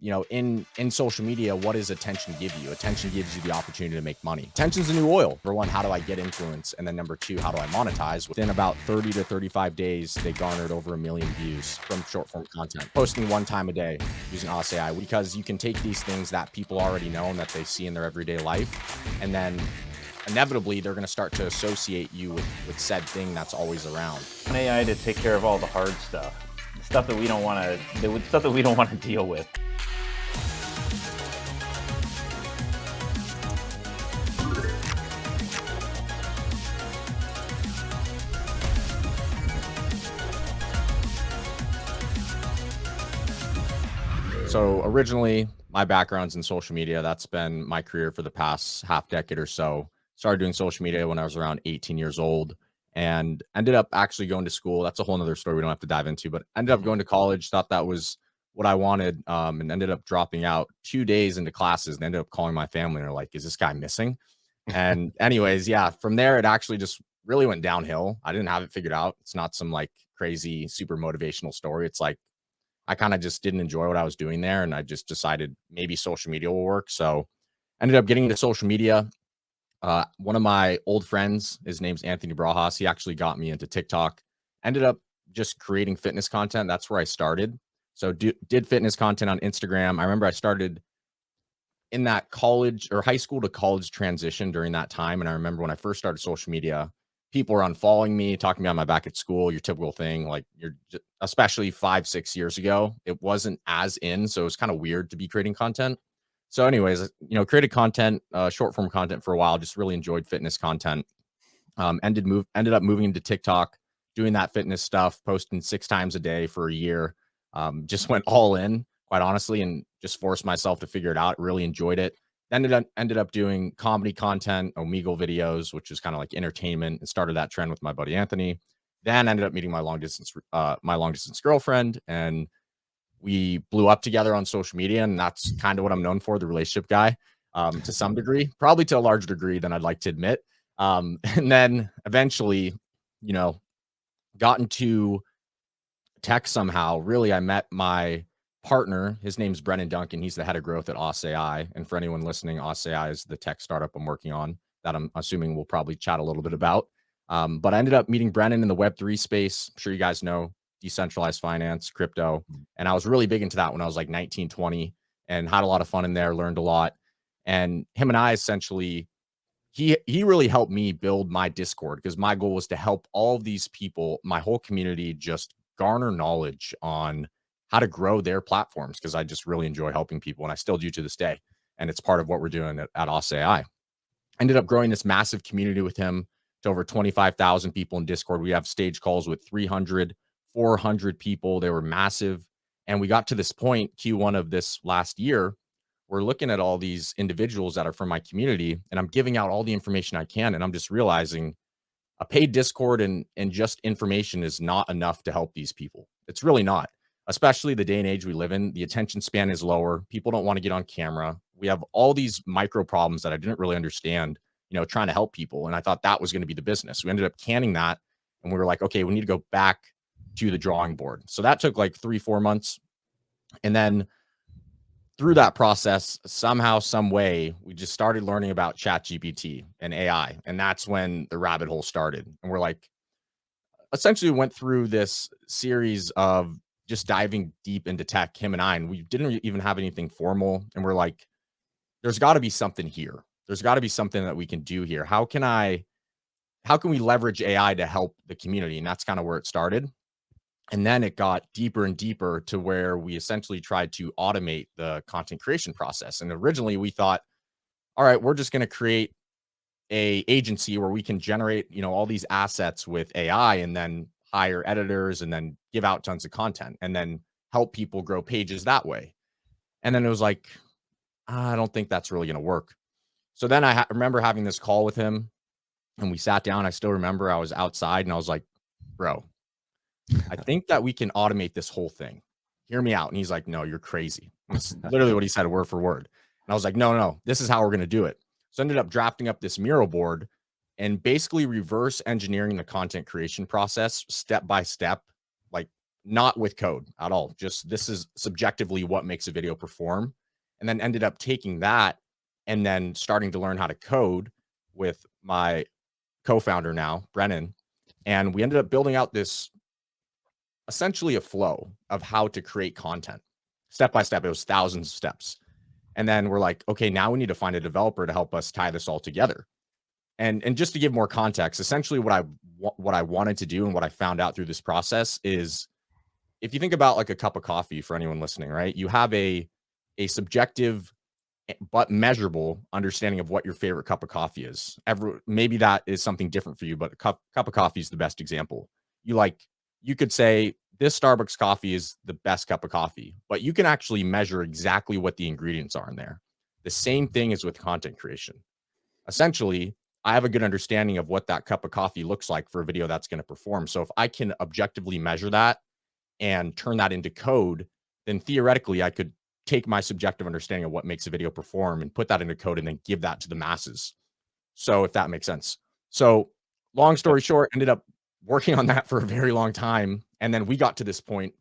in social media, what does attention give you? Attention gives you the opportunity to make money. Attention's the new oil. For one, how do I get influence? And then number two, how do I monetize? Within about 30 to 35 days, they garnered over 1 million views from short form content, posting one time a day using OSSA.AI, because you can take these things that people already know and that they see in their everyday life, and then inevitably they're going to start to associate you with said thing that's always around. AI to take care of all the hard stuff, the stuff that we don't want to deal with. So originally, my background's in social media. That's been my career for the past half decade or so. Started doing social media when I was around 18 years old and ended up actually going to school. That's a whole nother story we don't have to dive into, but ended up going to college, thought that was what I wanted, and ended up dropping out 2 days into classes and ended up calling my family and they're like, is this guy missing? And anyways, yeah, from there, it actually just really went downhill. I didn't have it figured out. It's not some like crazy, super motivational story. It's like, I kind of just didn't enjoy what I was doing there. And I just decided maybe social media will work. So ended up getting into social media. One of my old friends, his name's Anthony Brajas. He actually got me into TikTok. Ended up just creating fitness content. That's where I started. So did fitness content on Instagram. I remember I started in that college or high school to college transition during that time. And I remember when I first started social media, people were unfollowing me, talking behind my back at school, your typical thing. Like especially 5, 6 years ago, it wasn't as in. So it was kind of weird to be creating content. So, anyways, created content, short form content for a while, just really enjoyed fitness content. Ended up moving into TikTok, doing that fitness stuff, posting 6 times a day for a year. Just went all in, quite honestly, and just forced myself to figure it out. Really enjoyed it. Ended up doing comedy content, Omegle videos, which is kind of like entertainment, and started that trend with my buddy Anthony. Then ended up meeting my long distance girlfriend, and we blew up together on social media, and that's kind of what I'm known for, the relationship guy, to some degree, probably to a larger degree than I'd like to admit. And then eventually, you know, got into tech somehow. Really, I met my partner. His name's Brennan Duncan. He's the head of growth at OSSA.AI. And for anyone listening, OSSA.AI is the tech startup I'm working on that I'm assuming we'll probably chat a little bit about. But I ended up meeting Brennan in the Web3 space. I'm sure you guys know decentralized finance, crypto. And I was really big into that when I was like 19, 20 and had a lot of fun in there, learned a lot. And him and I essentially he really helped me build my Discord because my goal was to help all of these people, my whole community, just garner knowledge on how to grow their platforms because I just really enjoy helping people and I still do to this day. And it's part of what we're doing at OSSA.AI. Ended up growing this massive community with him to over 25,000 people in Discord. We have stage calls with 300, 400 people. They were massive. And we got to this point, Q1 of this last year, we're looking at all these individuals that are from my community and I'm giving out all the information I can. And I'm just realizing a paid Discord and just information is not enough to help these people. It's really not, especially the day and age we live in. The attention span is lower. People don't want to get on camera. We have all these micro problems that I didn't really understand, trying to help people. And I thought that was going to be the business. We ended up canning that and we were like, okay, we need to go back to the drawing board. So that took like 3, 4 months. And then through that process, somehow, some way, we just started learning about Chat GPT and AI. And that's when the rabbit hole started. And we're like, essentially went through this series of just diving deep into tech, him and I, and we didn't even have anything formal. And we're like, there's got to be something here. There's got to be something that we can do here. How can we leverage AI to help the community? And that's kind of where it started. And then it got deeper and deeper to where we essentially tried to automate the content creation process. And originally we thought, all right, we're just going to create a agency where we can generate, all these assets with AI and then hire editors and then give out tons of content and then help people grow pages that way. And then it was like, I don't think that's really going to work. So then I remember having this call with him and we sat down. I still remember I was outside and I was like, bro, I think that we can automate this whole thing. Hear me out. And he's like, no, you're crazy. That's literally what he said, word for word. And I was like, no, this is how we're going to do it. So I ended up drafting up this mural board and basically reverse engineering the content creation process step by step, like not with code at all. Just this is subjectively what makes a video perform. And then ended up taking that and then starting to learn how to code with my co-founder now, Brennan. And we ended up building out this essentially a flow of how to create content step by step. It was thousands of steps. And then we're like, okay, now we need to find a developer to help us tie this all together. And just to give more context, essentially what I wanted to do and what I found out through this process is if you think about like a cup of coffee for anyone listening, right? You have a subjective but measurable understanding of what your favorite cup of coffee is. Maybe that is something different for you, but a cup of coffee is the best example. You like you could say this Starbucks coffee is the best cup of coffee, but you can actually measure exactly what the ingredients are in there. The same thing is with content creation. Essentially, I have a good understanding of what that cup of coffee looks like for a video that's going to perform. So if I can objectively measure that and turn that into code, then theoretically I could take my subjective understanding of what makes a video perform and put that into code and then give that to the masses. So if that makes sense. So long Yep. story short, ended up working on that for a very long time. And then we got to this point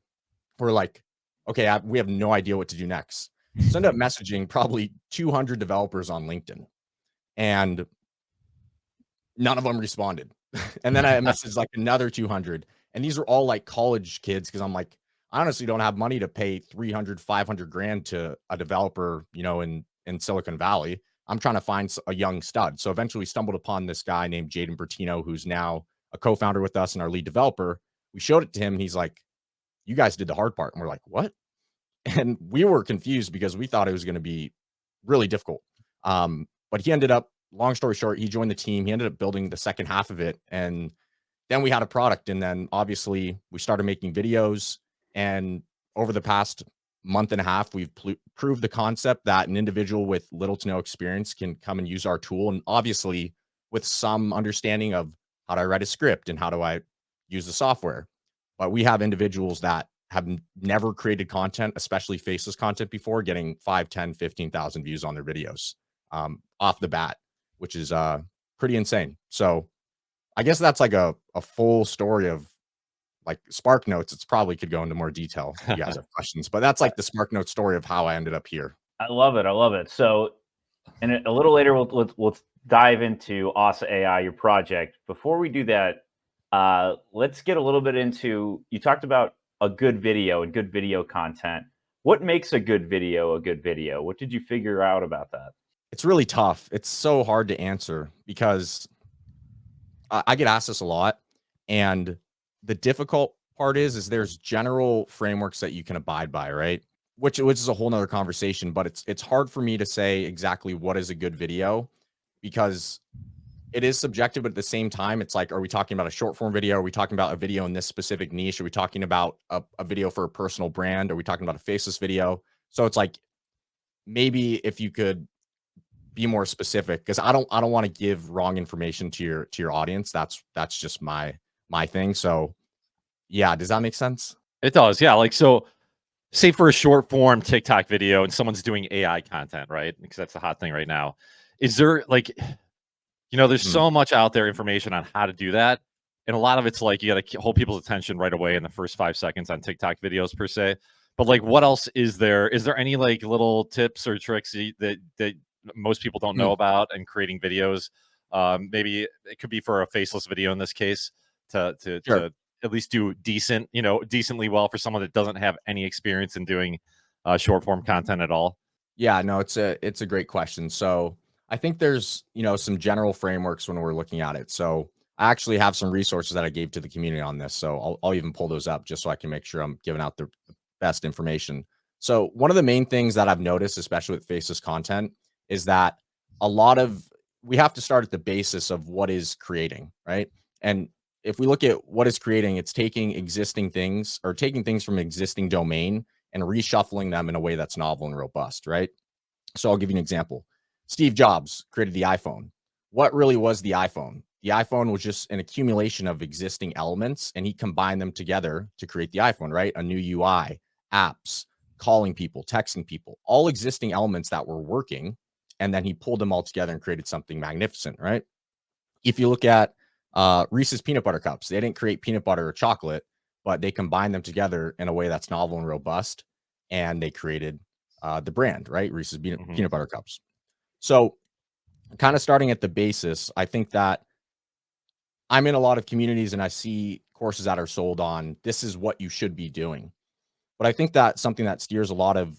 where like, okay, we have no idea what to do next. So ended up messaging probably 200 developers on LinkedIn and none of them responded. And then I messaged like another 200. And these are all like college kids because I'm like, I honestly don't have money to pay 300, 500 grand to a developer, in Silicon Valley. I'm trying to find a young stud. So eventually stumbled upon this guy named Jaden Bertino, who's now a co-founder with us and our lead developer. We showed it to him. And he's like, you guys did the hard part. And we're like, what? And we were confused because we thought it was going to be really difficult. But he ended up, long story short, he joined the team. He ended up building the second half of it. And then we had a product. And then obviously we started making videos. And over the past month and a half, we've proved the concept that an individual with little to no experience can come and use our tool. And obviously, with some understanding of how do I write a script and how do I use the software. But we have individuals that have never created content, especially faceless content before, getting 5, 10, 15,000 views on their videos off the bat, which is pretty insane. So I guess that's like a full story of like Spark Notes. It's probably could go into more detail if you guys have questions, but that's like the Spark Note story of how I ended up here. I love it. I love it. So, and a little later, we'll dive into OSSA.AI, your project. Before we do that, let's get a little bit into. You talked about a good video and good video content. What makes a good video a good video? What did you figure out about that? It's really tough. It's so hard to answer because I get asked this a lot, and the difficult part is there's general frameworks that you can abide by, right? Which is a whole nother conversation, but it's hard for me to say exactly what is a good video because it is subjective, but at the same time, it's like, are we talking about a short form video? Are we talking about a video in this specific niche? Are we talking about a video for a personal brand? Are we talking about a faceless video? So it's like maybe if you could be more specific because I don't want to give wrong information to your audience. That's just my thing. So yeah, does that make sense? It does, yeah. Like, so say for a short form TikTok video and someone's doing AI content, right? Because that's the hot thing right now. Is there like, there's Mm, so much out there information on how to do that. And a lot of it's like you got to hold people's attention right away in the first 5 seconds on TikTok videos per se. But like, what else is there? Is there any like little tips or tricks that most people don't know mm, about in creating videos? Maybe it could be for a faceless video in this case sure. to at least do decently well for someone that doesn't have any experience in doing short form content at all. Yeah, no, it's a great question. So I think there's, some general frameworks when we're looking at it. So I actually have some resources that I gave to the community on this. So I'll even pull those up just so I can make sure I'm giving out the best information. So one of the main things that I've noticed, especially with faceless content, is that a lot of we have to start at the basis of what is creating, right? And if we look at what is creating, it's taking existing things or taking things from existing domain and reshuffling them in a way that's novel and robust, right? So I'll give you an example. Steve Jobs created the iPhone. What really was the iPhone? The iPhone was just an accumulation of existing elements and he combined them together to create the iPhone, right? A new UI, apps, calling people, texting people, all existing elements that were working. And then he pulled them all together and created something magnificent, right? If you look at Reese's peanut butter cups, they didn't create peanut butter or chocolate, but they combine them together in a way that's novel and robust, and they created the brand, right? Reese's peanut butter cups. So, kind of starting at the basis, I think that I'm in a lot of communities and I see courses that are sold on this is what you should be doing. But I think that something that steers a lot of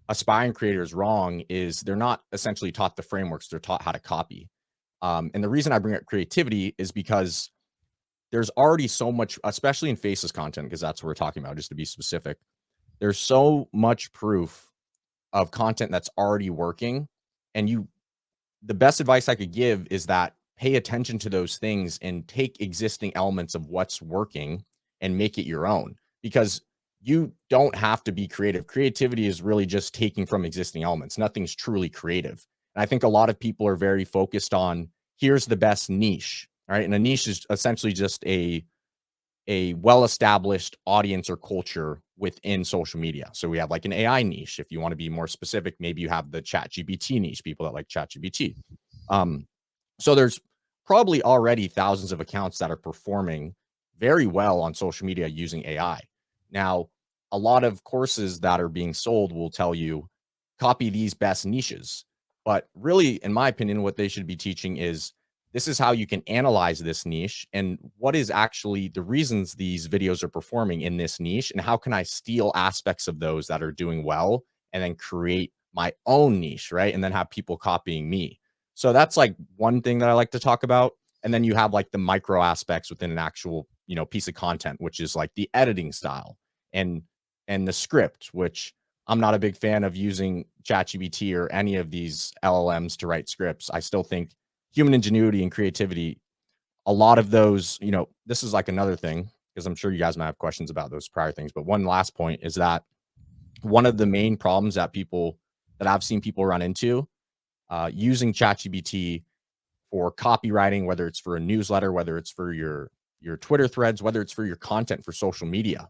aspiring creators wrong is they're not essentially taught the frameworks, they're taught how to copy. And the reason I bring up creativity is because there's already so much, especially in faceless content, because that's what we're talking about, just to be specific. There's so much proof of content that's already working. And the best advice I could give is that pay attention to those things and take existing elements of what's working and make it your own, because you don't have to be creative. Creativity is really just taking from existing elements. Nothing's truly creative. And I think a lot of people are very focused on here's the best niche, right? And a niche is essentially just a well-established audience or culture within social media. So we have like an AI niche. If you want to be more specific, maybe you have the chat GPT niche, people that like chat GPT. Um, so there's probably already thousands of accounts that are performing very well on social media using AI. Now, a lot of courses that are being sold will tell you copy these best niches. But really, in my opinion, what they should be teaching is this is how you can analyze this niche and what is actually the reasons these videos are performing in this niche, and how can I steal aspects of those that are doing well and then create my own niche, right? And then have people copying me. So that's like one thing that I like to talk about. And then you have like the micro aspects within an actual, piece of content, which is like the editing style and and the script, which I'm not a big fan of using ChatGPT or any of these LLMs to write scripts. I still think human ingenuity and creativity, a lot of those, this is like another thing, because I'm sure you guys might have questions about those prior things. But one last point is that one of the main problems that I've seen people run into using ChatGPT for copywriting, whether it's for a newsletter, whether it's for your Twitter threads, whether it's for your content for social media.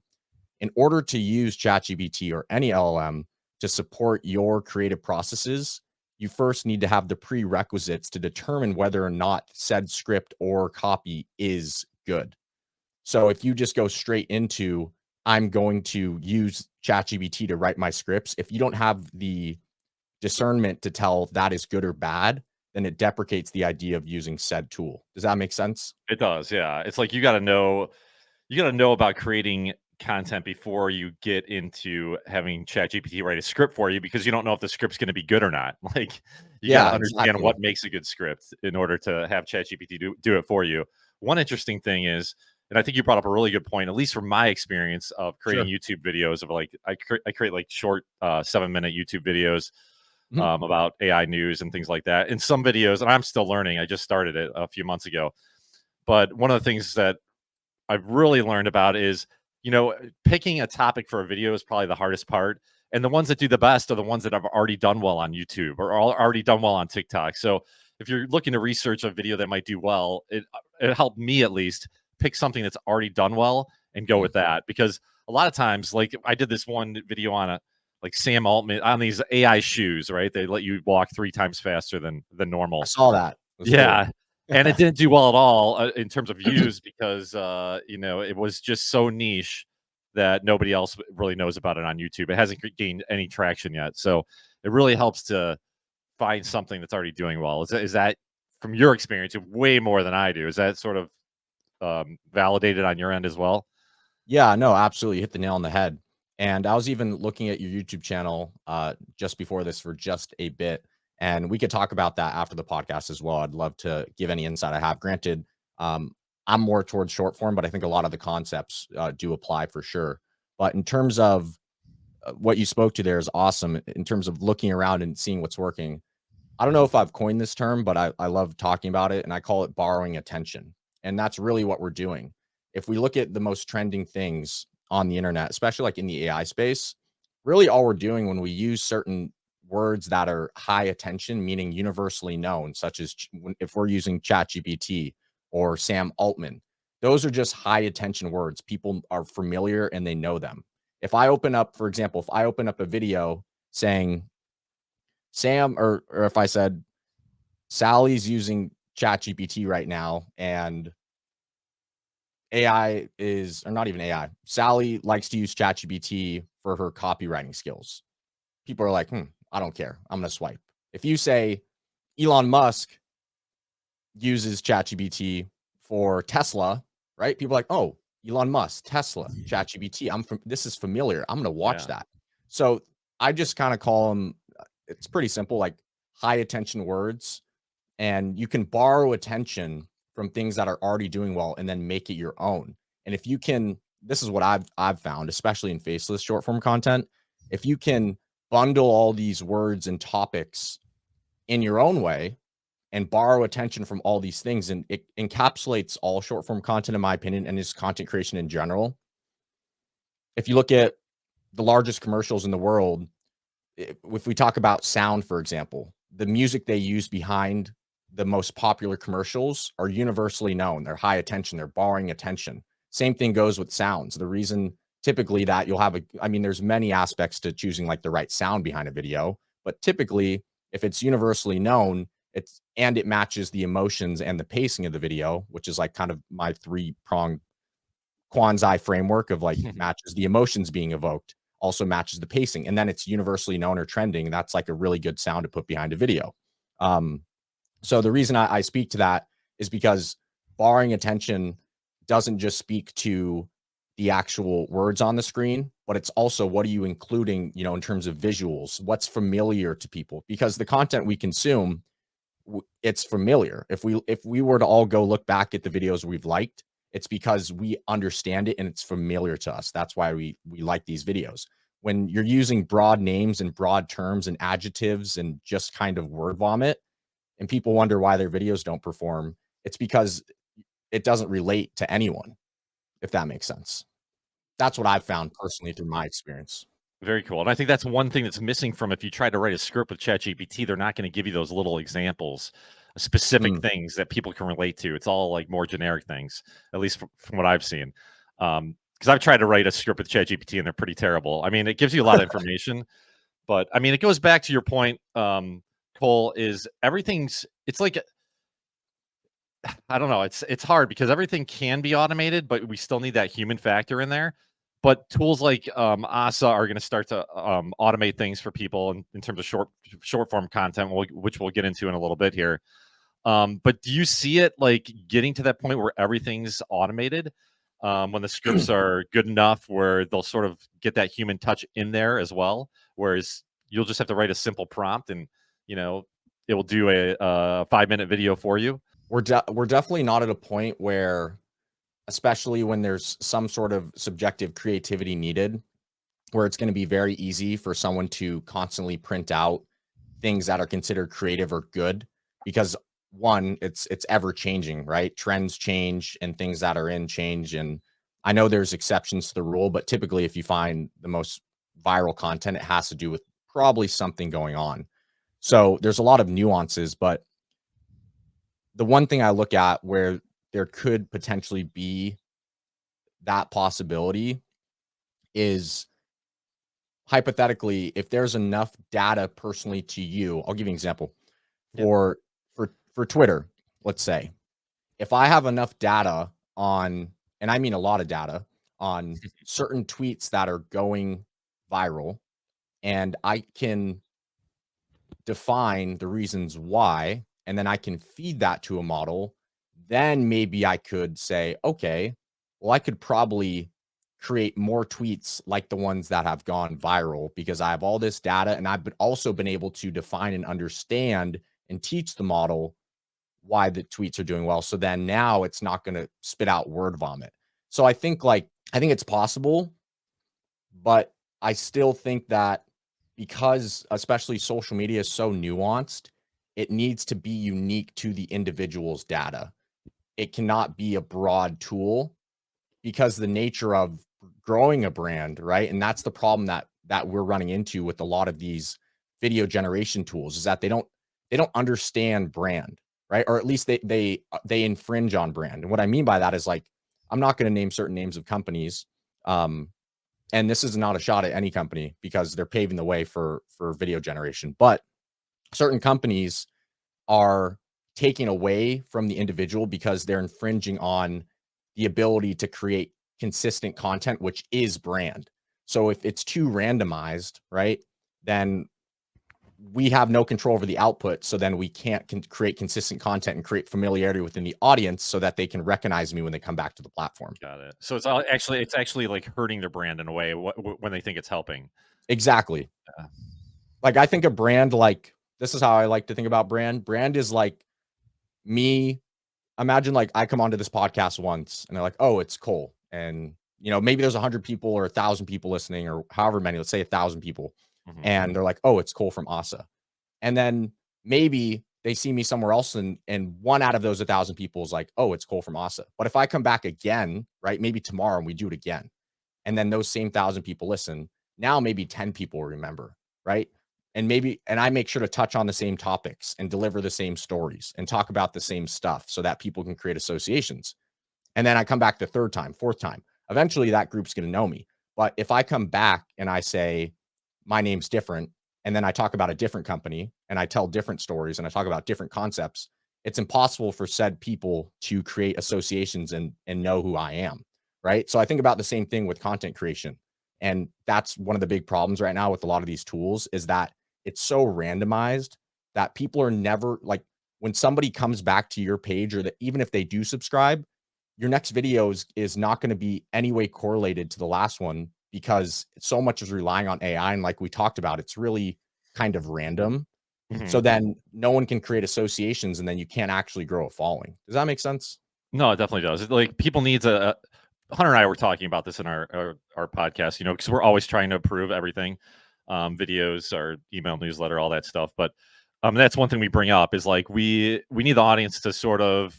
In order to use ChatGPT or any LLM to support your creative processes, you first need to have the prerequisites to determine whether or not said script or copy is good. So if you just go straight into, I'm going to use ChatGPT to write my scripts, if you don't have the discernment to tell if that is good or bad, then it deprecates the idea of using said tool. Does that make sense? It does, yeah. It's like you gotta know about creating content before you get into having ChatGPT write a script for you, because you don't know if the script's gonna be good or not. Like, you gotta Yeah, understand exactly. what makes a good script in order to have ChatGPT do it for you. One interesting thing is, and I think you brought up a really good point, at least from my experience of creating Sure. YouTube videos of like I create like short 7-minute YouTube videos Mhm. about AI news and things like that. In some videos, and I'm still learning, I just started it a few months ago. But one of the things that I've really learned about is, picking a topic for a video is probably the hardest part. And the ones that do the best are the ones that have already done well on YouTube or already done well on TikTok. So if you're looking to research a video that might do well, it helped me at least pick something that's already done well and go Mhm. with that. Because a lot of times, like I did this one video on like Sam Altman on these AI shoes, right? They let you walk 3 times faster than I normal. saw that. It was cool. Yeah, and it didn't do well at all, in terms of views because, it was just so niche that nobody else really knows about it on YouTube. It hasn't gained any traction yet, so it really helps to find something that's already doing well. Is that from your experience, way more than I do? Is that sort of, validated on your end as well? Yeah, no, absolutely. You hit the nail on the head. And I was even looking at your YouTube channel just before this for just a bit. And we could talk about that after the podcast as well. I'd love to give any insight I have. Granted, um, I'm more towards short form, but I think a lot of the concepts do apply for sure. But in terms of what you spoke to there is awesome. In terms of looking around and seeing what's working, I don't know if I've coined this term, but I love talking about it, and I call it borrowing attention. And that's really what we're doing. If we look at the most trending things on the internet, especially like in the AI space, really all we're doing when we use certain words that are high attention, meaning universally known, such as if we're using ChatGPT or Sam Altman, those are just high attention words. People are familiar and they know them. If I open up, for example, if I open up a video saying Sam, or if I said Sally's using ChatGPT right now, and AI is, or not even AI. Sally likes to use ChatGPT for her copywriting skills. People are like, I don't care. I'm going to swipe. If you say Elon Musk uses ChatGPT for Tesla, right? People are like, oh, Elon Musk, Tesla, ChatGPT. This is familiar. I'm going to watch Yeah. that. So I just kind of call them, it's pretty simple, like high attention words. And you can borrow attention from things that are already doing well and then make it your own. And if you can, this is what I've found, especially in faceless short form content, if you can bundle all these words and topics in your own way and borrow attention from all these things, and it encapsulates all short form content, in my opinion, and just content creation in general. If you look at the largest commercials in the world, if we talk about sound, for example, the music they use behind the most popular commercials are universally known. They're high attention. They're borrowing attention. Same thing goes with sounds. The reason typically that you'll have I mean, there's many aspects to choosing like the right sound behind a video, but typically if it's universally known, it matches the emotions and the pacing of the video, which is like kind of my three-pronged quansi framework of like matches the emotions being evoked, also matches the pacing, and then it's universally known or trending. That's like a really good sound to put behind a video. So the reason I speak to that is because borrowing attention doesn't just speak to the actual words on the screen, but it's also what are you including, in terms of visuals, what's familiar to people, because the content we consume, it's familiar. If we were to all go look back at the videos we've liked, it's because we understand it and it's familiar to us. That's why we like these videos. When you're using broad names and broad terms and adjectives and just kind of word vomit, and people wonder why their videos don't perform, it's because it doesn't relate to anyone, if that makes sense. That's what I've found personally through my experience. Very cool. And I think that's one thing that's missing from if you try to write a script with ChatGPT, they're not going to give you those little examples, specific things that people can relate to. It's all like more generic things, at least from what I've seen. Because I've tried to write a script with ChatGPT and they're pretty terrible. I mean, it gives you a lot of information, but I mean, it goes back to your point, Cole, is it's like, I don't know, it's hard because everything can be automated, but we still need that human factor in there. But tools like OSSA are going to start to automate things for people in terms of short form content, which we'll get into in a little bit here. But do you see it like getting to that point where everything's automated, when the scripts are good enough where they'll sort of get that human touch in there as well? Whereas you'll just have to write a simple prompt and it will do a 5-minute video for you. We're definitely not at a point where, especially when there's some sort of subjective creativity needed, where it's going to be very easy for someone to constantly print out things that are considered creative or good, because one, it's ever changing, right? Trends change and things that are in change. And I know there's exceptions to the rule, but typically if you find the most viral content, it has to do with probably something going on. So there's a lot of nuances, but the one thing I look at where there could potentially be that possibility is, hypothetically, if there's enough data personally to you. I'll give you an example. Yep. For Twitter, let's say, if I have enough data on, and I mean a lot of data on certain tweets that are going viral, and I can define the reasons why, and then I can feed that to a model, then maybe I could say, okay, well, I could probably create more tweets like the ones that have gone viral because I have all this data and I've also been able to define and understand and teach the model why the tweets are doing well. So then now it's not going to spit out word vomit. So I think it's possible, but I still think that because especially social media is so nuanced, it needs to be unique to the individual's data. It cannot be a broad tool because the nature of growing a brand, right? And that's the problem that we're running into with a lot of these video generation tools, is that they don't understand brand, right? Or at least they infringe on brand. And what I mean by that is, like, I'm not going to name certain names of companies, and this is not a shot at any company because they're paving the way for video generation, but certain companies are taking away from the individual because they're infringing on the ability to create consistent content, which is brand. So if it's too randomized, right, then we have no control over the output. So then we can't create consistent content and create familiarity within the audience so that they can recognize me when they come back to the platform. Got it. So it's actually like hurting their brand in a way when they think it's helping. Exactly. Yeah. Like I think a brand, like this is how I like to think about brand. Brand is like me. Imagine like I come onto this podcast once and they're like, oh, it's Cole. And maybe there's 100 people or 1,000 people listening or however many, let's say 1,000 people. Mhm. And they're like, oh, it's Cole from OSSA. And then maybe they see me somewhere else and one out of those 1,000 people is like, oh, it's Cole from OSSA. But if I come back again, right, maybe tomorrow and we do it again, and then those same 1,000 people listen, now maybe 10 people remember, right? And I make sure to touch on the same topics and deliver the same stories and talk about the same stuff so that people can create associations. And then I come back the third time, fourth time. Eventually that group's going to know me. But if I come back and I say, my name's different, and then I talk about a different company and I tell different stories and I talk about different concepts, it's impossible for said people to create associations and know who I am. Right. So I think about the same thing with content creation. And that's one of the big problems right now with a lot of these tools is that it's so randomized that people are never like, when somebody comes back to your page, or that even if they do subscribe, your next video is not going to be any way correlated to the last one because so much is relying on AI. And like we talked about, it's really kind of random. Mhm. So then no one can create associations and then you can't actually grow a following. Does that make sense? No, it definitely does. Like people needs Hunter and I were talking about this in our podcast, because we're always trying to improve everything, videos, our email newsletter, all that stuff. But that's one thing we bring up is like we need the audience to sort of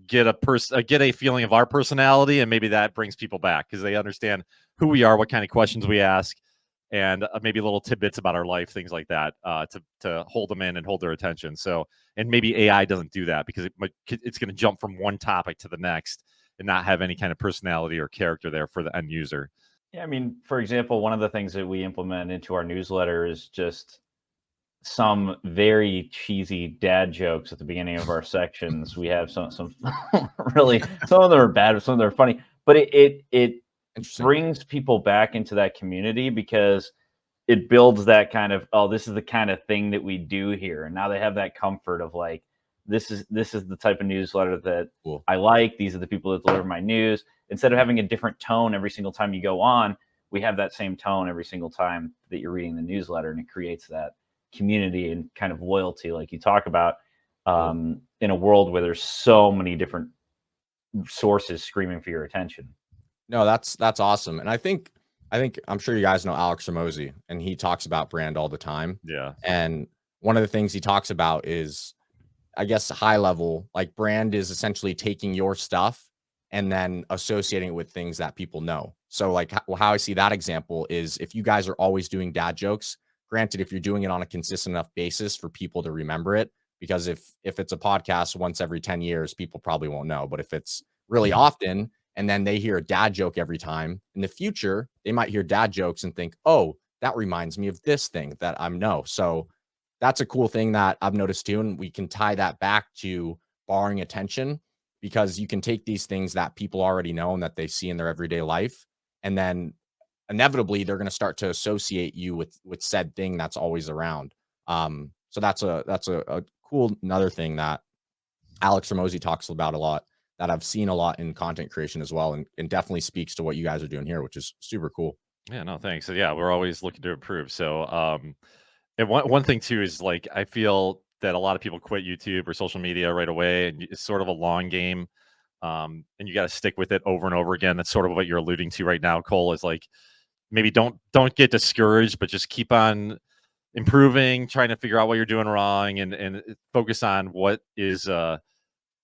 get a feeling of our personality, and maybe that brings people back because they understand who we are, what kind of questions we ask, and maybe little tidbits about our life, things like that, to hold them in and hold their attention. So, and maybe AI doesn't do that because it's going to jump from one topic to the next and not have any kind of personality or character there for the end user. Yeah, I mean, for example, one of the things that we implement into our newsletter is just some very cheesy dad jokes at the beginning of our sections. We have some really, some of them are bad, some of them are funny, but it Interesting. brings people back into that community because it builds that kind of, oh, this is the kind of thing that we do here. And now they have that comfort of like, this is the type of newsletter that Cool. I like. These are the people that deliver my news. Instead of having a different tone every single time you go on, we have that same tone every single time that you're reading the newsletter, and it creates that community and kind of loyalty, like you talk about, in a world where there's so many different sources screaming for your attention. No, that's awesome. And I think I'm sure you guys know Alex Ramosi, and he talks about brand all the time. Yeah. And one of the things he talks about is, I guess, high level, like brand is essentially taking your stuff and then associating it with things that people know. So like how I see that example is if you guys are always doing dad jokes, granted, if you're doing it on a consistent enough basis for people to remember it, because if it's a podcast once every 10 years, people probably won't know. But if it's really often, and then they hear a dad joke every time in the future, they might hear dad jokes and think, oh, that reminds me of this thing that I know. So that's a cool thing that I've noticed too. And we can tie that back to borrowing attention, because you can take these things that people already know and that they see in their everyday life. And then inevitably they're going to start to associate you with said thing that's always around. So that's a cool, another thing that Alex Ramosi talks about a lot, that I've seen a lot in content creation as well. And definitely speaks to what you guys are doing here, which is super cool. Yeah, no, thanks. So yeah, we're always looking to improve. So and one thing too is like I feel that a lot of people quit YouTube or social media right away, and it's sort of a long game. And you got to stick with it over and over again. That's sort of what you're alluding to right now, Cole, is like maybe don't get discouraged, but just keep on improving, trying to figure out what you're doing wrong, and focus on what is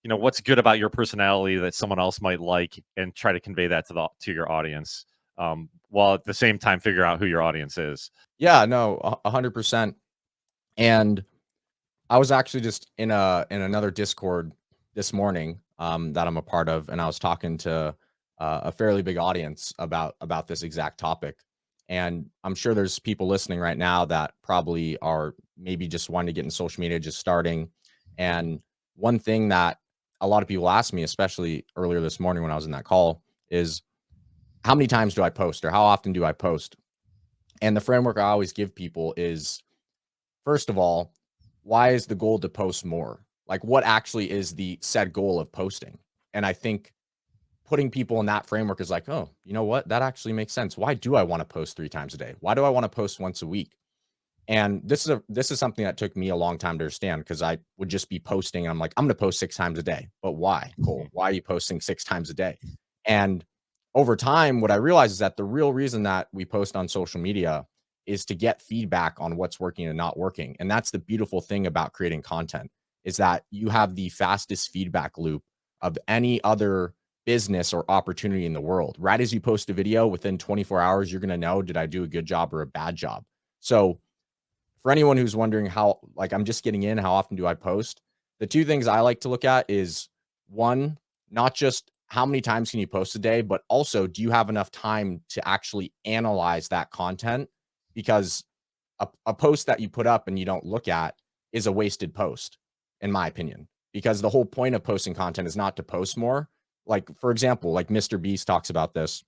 what's good about your personality that someone else might like, and try to convey that to your audience, while at the same time figure out who your audience is. Yeah, no, 100%. And I was actually just in another Discord this morning that I'm a part of, and I was talking to a fairly big audience about this exact topic. And I'm sure there's people listening right now that probably are maybe just wanting to get in social media, just starting. And one thing that a lot of people ask me, especially earlier this morning when I was in that call, is how many times do I post or how often do I post? And the framework I always give people is, first of all, why is the goal to post more? Like, what actually is the said goal of posting? And I think putting people in that framework is like, oh, you know what? That actually makes sense. Why do I want to post 3 times a day? Why do I want to post once a week? And this is something that took me a long time to understand because I would just be posting and I'm like, I'm going to post 6 times a day. But why, Cole? Why are you posting 6 times a day? And over time, what I realized is that the real reason that we post on social media is to get feedback on what's working and not working. And that's the beautiful thing about creating content is that you have the fastest feedback loop of any other business or opportunity in the world. Right as you post a video, within 24 hours, you're going to know, did I do a good job or a bad job? So for anyone who's wondering how, like, I'm just getting in, how often do I post? The two things I like to look at is one, not just how many times can you post a day, but also do you have enough time to actually analyze that content? Because a post that you put up and you don't look at is a wasted post, in my opinion, because the whole point of posting content is not to post more. Like, for example, like Mr. Beast talks about this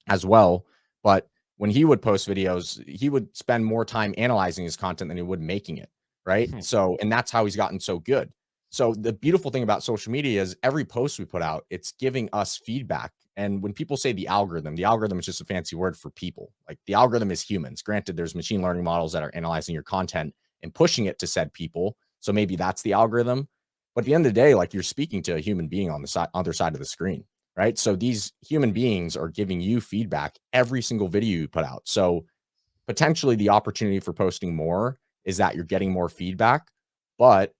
as well. But when he would post videos, he would spend more time analyzing his content than he would making it. Right. So, and that's how he's gotten so good. So, the beautiful thing about social media is every post we put out, it's giving us feedback. And when people say the algorithm is just a fancy word for people. Like the algorithm is humans. Granted, there's machine learning models that are analyzing your content and pushing it to said people. So maybe that's the algorithm. But at the end of the day, like you're speaking to a human being on the other side of the screen, right? So these human beings are giving you feedback every single video you put out. So potentially the opportunity for posting more is that you're getting more feedback. But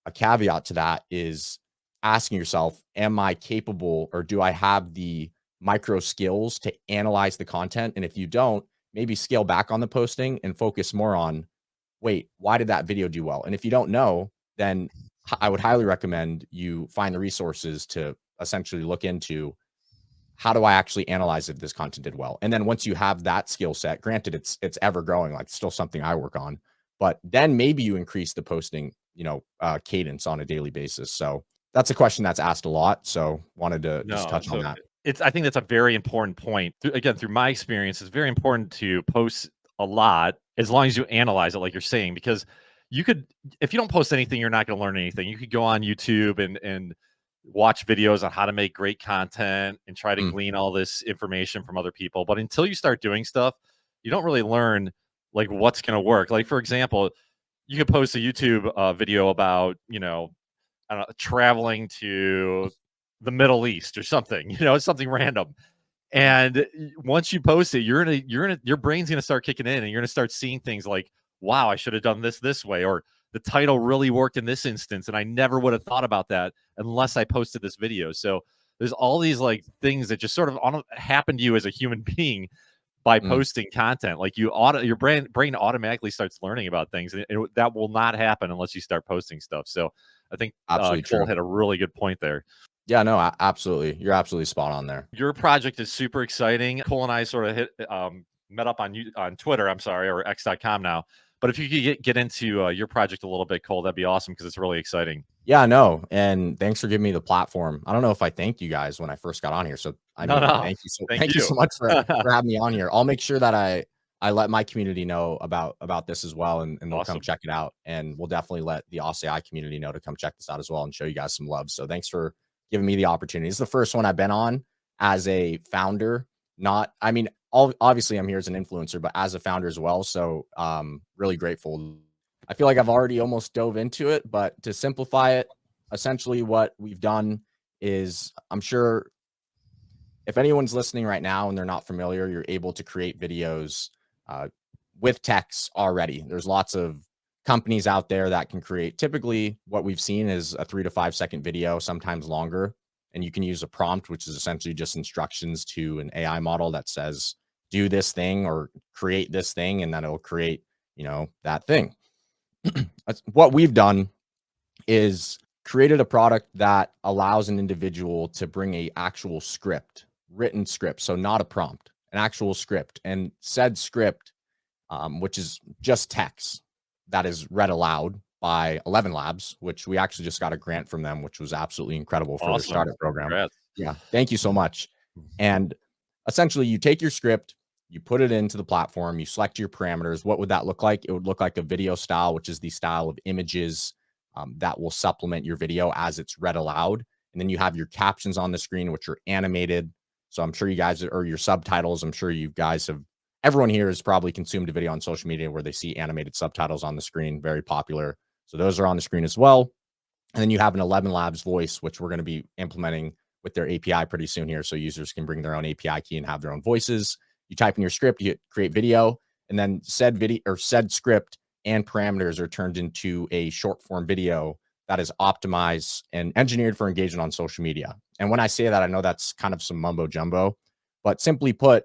a caveat to that is asking yourself, am I capable or do I have the micro skills to analyze the content? And if you don't, maybe scale back on the posting and focus more on, wait, why did that video do well? And if you don't know, then I would highly recommend you find the resources to essentially look into, how do I actually analyze if this content did well? And then once you have that skill set, granted it's ever growing, like still something I work on, but then maybe you increase the posting, cadence on a daily basis. So that's a question that's asked a lot. So wanted to just No, touch on so that. I think that's a very important point. Again, through my experience, it's very important to post a lot as long as you analyze it, like you're saying, because you could, if you don't post anything, you're not going to learn anything. You could go on YouTube and watch videos on how to make great content and try to Mm, glean all this information from other people. But until you start doing stuff, you don't really learn like what's going to work. Like for example, you could post a YouTube video about, I don't know, traveling to the Middle East or something, it's something random. And once you post it, your brain's gonna start kicking in and you're gonna start seeing things like, wow, I should have done this way, or the title really worked in this instance, and I never would have thought about that unless I posted this video. So there's all these like things that just sort of happen to you as a human being by mm, posting content. Like your brain automatically starts learning about things, and that will not happen unless you start posting stuff. So I think absolutely Cole true. had a really good point there. Yeah, no, absolutely. You're absolutely spot on there. Your project is super exciting. Cole and I sort of met up on Twitter. I'm sorry, or X.com now. But if you could get into your project a little bit, Cole, that'd be awesome because it's really exciting. Yeah, no, and thanks for giving me the platform. I don't know if I thanked you guys when I first got on here, so I No, mean, no, thank thank you so you. much for having me on here. I'll make sure that I let my community know about this as well, and they'll come Awesome. check it out, and we'll definitely let the OSSA.AI community know to come check this out as well and show you guys some love. So thanks for giving me the opportunity. This is the first one I've been on as a founder. Not, I mean, obviously I'm here as an influencer, but as a founder as well. So really grateful. I feel like I've already almost dove into it, but to simplify it, essentially what we've done is, I'm sure if anyone's listening right now and they're not familiar, you're able to create videos uh, with text already. There's lots of companies out there that can create. Typically, what we've seen is a 3 to 5 second video, sometimes longer. And you can use a prompt, which is essentially just instructions to an AI model that says, do this thing or create this thing, and then it'll create, that thing. What we've done is created a product that allows an individual to bring a actual script, written script, so not a prompt, an actual script, and said script, which is just text that is read aloud by 11 Labs, which we actually just got a grant from them, which was absolutely incredible for their Awesome. startup program. Congrats. Yeah, thank you so much. And essentially, you take your script, you put it into the platform, you select your parameters. What would that look like? It would look like a video style, which is the style of images that will supplement your video as it's read aloud. And then you have your captions on the screen, which are animated. So I'm sure you guys, or your subtitles, I'm sure you guys have, everyone here has probably consumed a video on social media where they see animated subtitles on the screen, very popular. So those are on the screen as well. And then you have an 11 Labs voice, which we're going to be implementing with their API pretty soon here. So users can bring their own API key and have their own voices. You type in your script, you hit create video, and then said video or said script and parameters are turned into a short form video that is optimized and engineered for engagement on social media. And when I say that, I know that's kind of some mumbo jumbo, but simply put,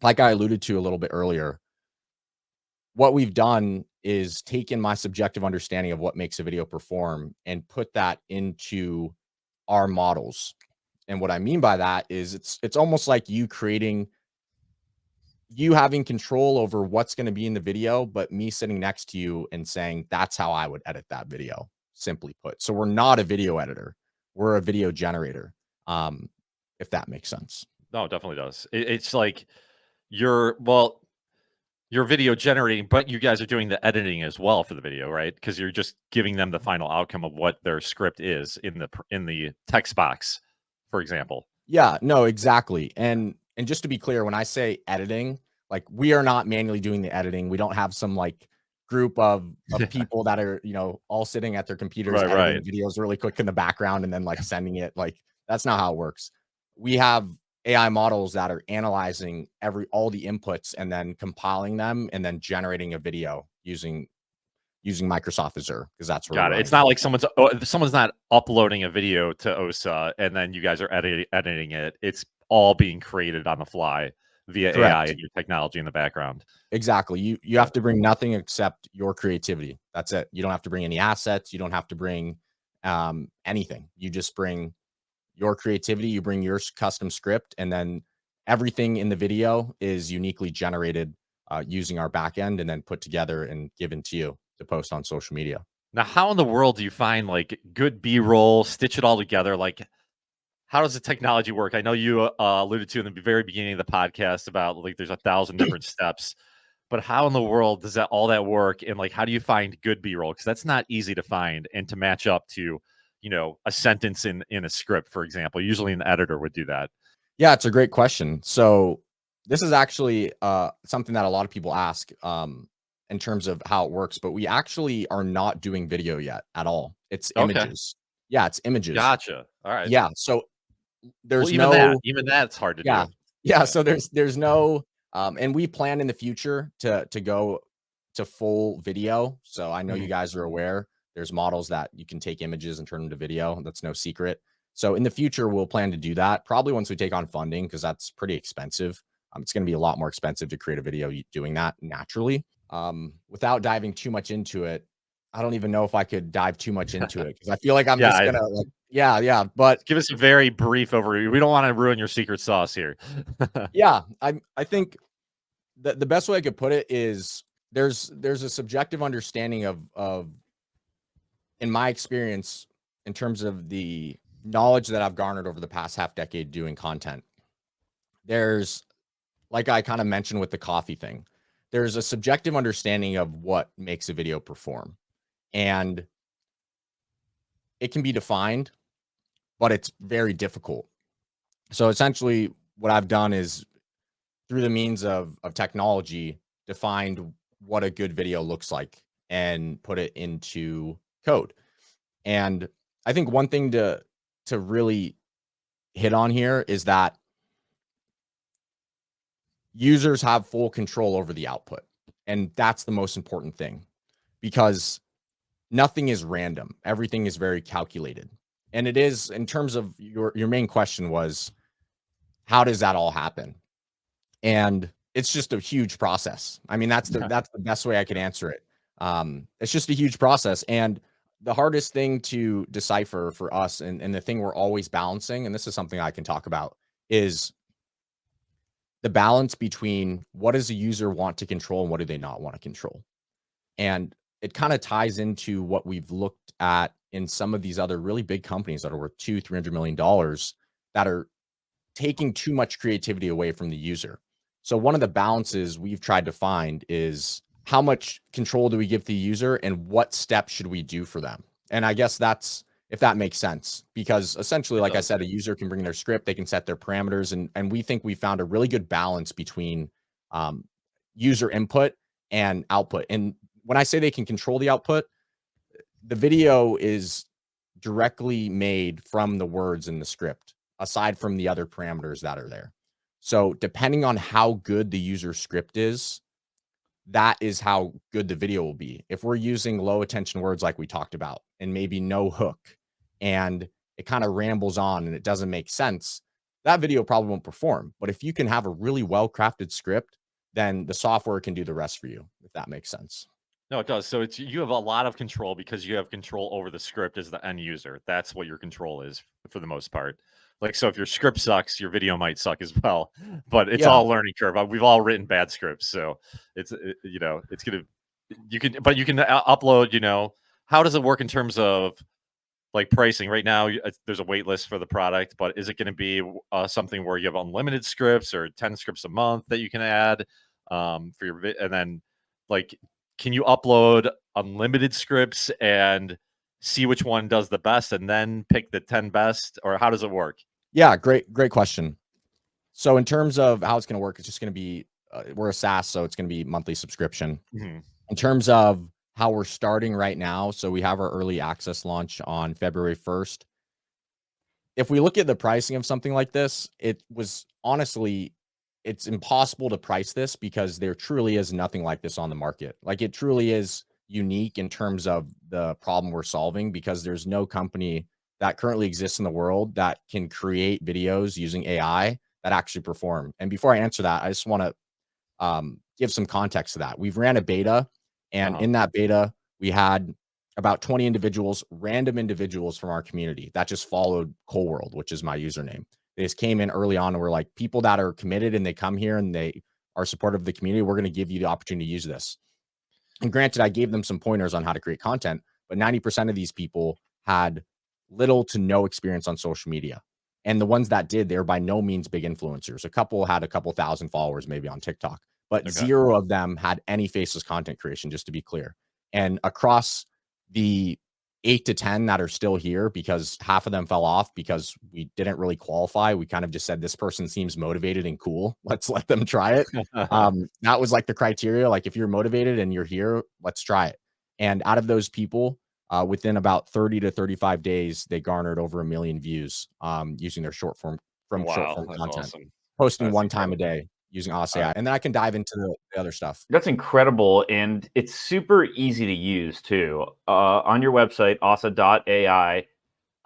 like I alluded to a little bit earlier, what we've done is taken my subjective understanding of what makes a video perform and put that into our models. And what I mean by that is it's almost like you having control over what's going to be in the video, but me sitting next to you and saying, that's how I would edit that video, simply put. So we're not a video editor. We're a video generator. If that makes sense. No, it definitely does. It's like you're video generating, but you guys are doing the editing as well for the video, right? Because you're just giving them the final outcome of what their script is in the text box, for example. Yeah, no, exactly. And just to be clear, when I say editing, like we are not manually doing the editing. We don't have some like group of people that are, all sitting at their computers Right, editing right. videos really quick in the background and then like sending it. Like that's not how it works. We have AI models that are analyzing all the inputs and then compiling them and then generating a video using Microsoft Azure, because that's where Got we're it. It's running. not like someone's not uploading a video to OSSA and then you guys are editing it. It's all being created on the fly via AI Correct. and your technology in the background. Exactly. You have to bring nothing except your creativity. That's it. You don't have to bring any assets. You don't have to bring anything. You just bring your creativity. You bring your custom script, and then everything in the video is uniquely generated using our backend and then put together and given to you to post on social media. Now, how in the world do you find like good B-roll, stitch it all together? Like, how does the technology work? I know you alluded to in the very beginning of the podcast about like there's 1,000 different steps, but how in the world does all that work? And like, how do you find good B-roll? Because that's not easy to find and to match up to, a sentence in a script, for example. Usually an editor would do that. Yeah, it's a great question. So this is actually something that a lot of people ask in terms of how it works, but we actually are not doing video yet at all. It's Okay. images. Yeah, it's images. Gotcha. All right. Yeah. So there's even that's hard to yeah. do. Yeah. So there's no, and we plan in the future to go to full video. So I know you guys are aware there's models that you can take images and turn them to video. That's no secret. So in the future, we'll plan to do that probably once we take on funding, because that's pretty expensive. It's going to be a lot more expensive to create a video doing that naturally. Without diving too much into it, I don't even know if I could dive too much into it, because I feel like I'm just gonna like, yeah. But give us a very brief overview. We don't want to ruin your secret sauce here. yeah, I think the best way I could put it is there's a subjective understanding of in my experience, in terms of the knowledge that I've garnered over the past half decade doing content. There's, like I kind of mentioned with the coffee thing, there's a subjective understanding of what makes a video perform. And it can be defined, but it's very difficult. So essentially what I've done is, through the means of technology, defined what a good video looks like and put it into code. And I think one thing to really hit on here is that users have full control over the output. And that's the most important thing, because nothing is random. Everything is very calculated. And it is, in terms of your main question was, how does that all happen? And it's just a huge process. I mean, that's the best way I could answer it. It's just a huge process. And the hardest thing to decipher for us, and the thing we're always balancing, and this is something I can talk about, is the balance between what does a user want to control and what do they not want to control. And it kind of ties into what we've looked at in some of these other really big companies that are worth $200-300 million that are taking too much creativity away from the user. So one of the balances we've tried to find is how much control do we give the user and what steps should we do for them? And I guess that's if that makes sense, because essentially, It like I does. said, a user can bring their script, they can set their parameters, and we think we found a really good balance between um, user input and output. And when I say they can control the output, the video is directly made from the words in the script, aside from the other parameters that are there. So depending on how good the user script is, that is how good the video will be. If we're using low attention words like we talked about, and maybe no hook, and it kind of rambles on and it doesn't make sense, that video probably won't perform. But if you can have a really well crafted script, then the software can do the rest for you, if that makes sense. No, it does. So it's you have a lot of control because you have control over the script as the end user. That's what your control is for the most part. Like, so if your script sucks, your video might suck as well. But it's Yeah. all a learning curve. We've all written bad scripts, so it's gonna you can upload. How does it work in terms of like pricing? Right now, there's a wait list for the product, but is it going to be something where you have unlimited scripts or 10 scripts a month that you can add for your and then like can you upload unlimited scripts and see which one does the best and then pick the 10 best, or how does it work? Yeah, great question. So in terms of how it's going to work, it's just going to be we're a SaaS, so it's going to be monthly subscription. Mhm. In terms of how we're starting right now, so we have our early access launch on February 1st. If we look at the pricing of something like this, it was honestly, it's impossible to price this because there truly is nothing like this on the market. Like it truly is unique in terms of the problem we're solving because there's no company that currently exists in the world that can create videos using AI that actually perform. And before I answer that, I just want to give some context to that. We've ran a beta, and Uh-huh. in that beta, we had about 20 individuals, random individuals from our community that just followed Coal World, which is my username. They just came in early on and were like, people that are committed and they come here and they are supportive of the community, we're going to give you the opportunity to use this. And granted, I gave them some pointers on how to create content, but 90% of these people had little to no experience on social media. And the ones that did, they're by no means big influencers. A couple had a couple thousand followers, maybe on TikTok, but Okay. zero of them had any faceless content creation, just to be clear. And across the 8 to 10 that are still here, because half of them fell off because we didn't really qualify. We kind of just said, this person seems motivated and cool. Let's let them try it. That was like the criteria. Like if you're motivated and you're here, let's try it. And out of those people, within about 30 to 35 days, they garnered over 1 million views using their short Wow, form that's content, awesome. posting That's one time a incredible. day using All OSSA.AI. right. And then I can dive into the other stuff. That's incredible, and it's super easy to use too. On your website, OSSA.AI,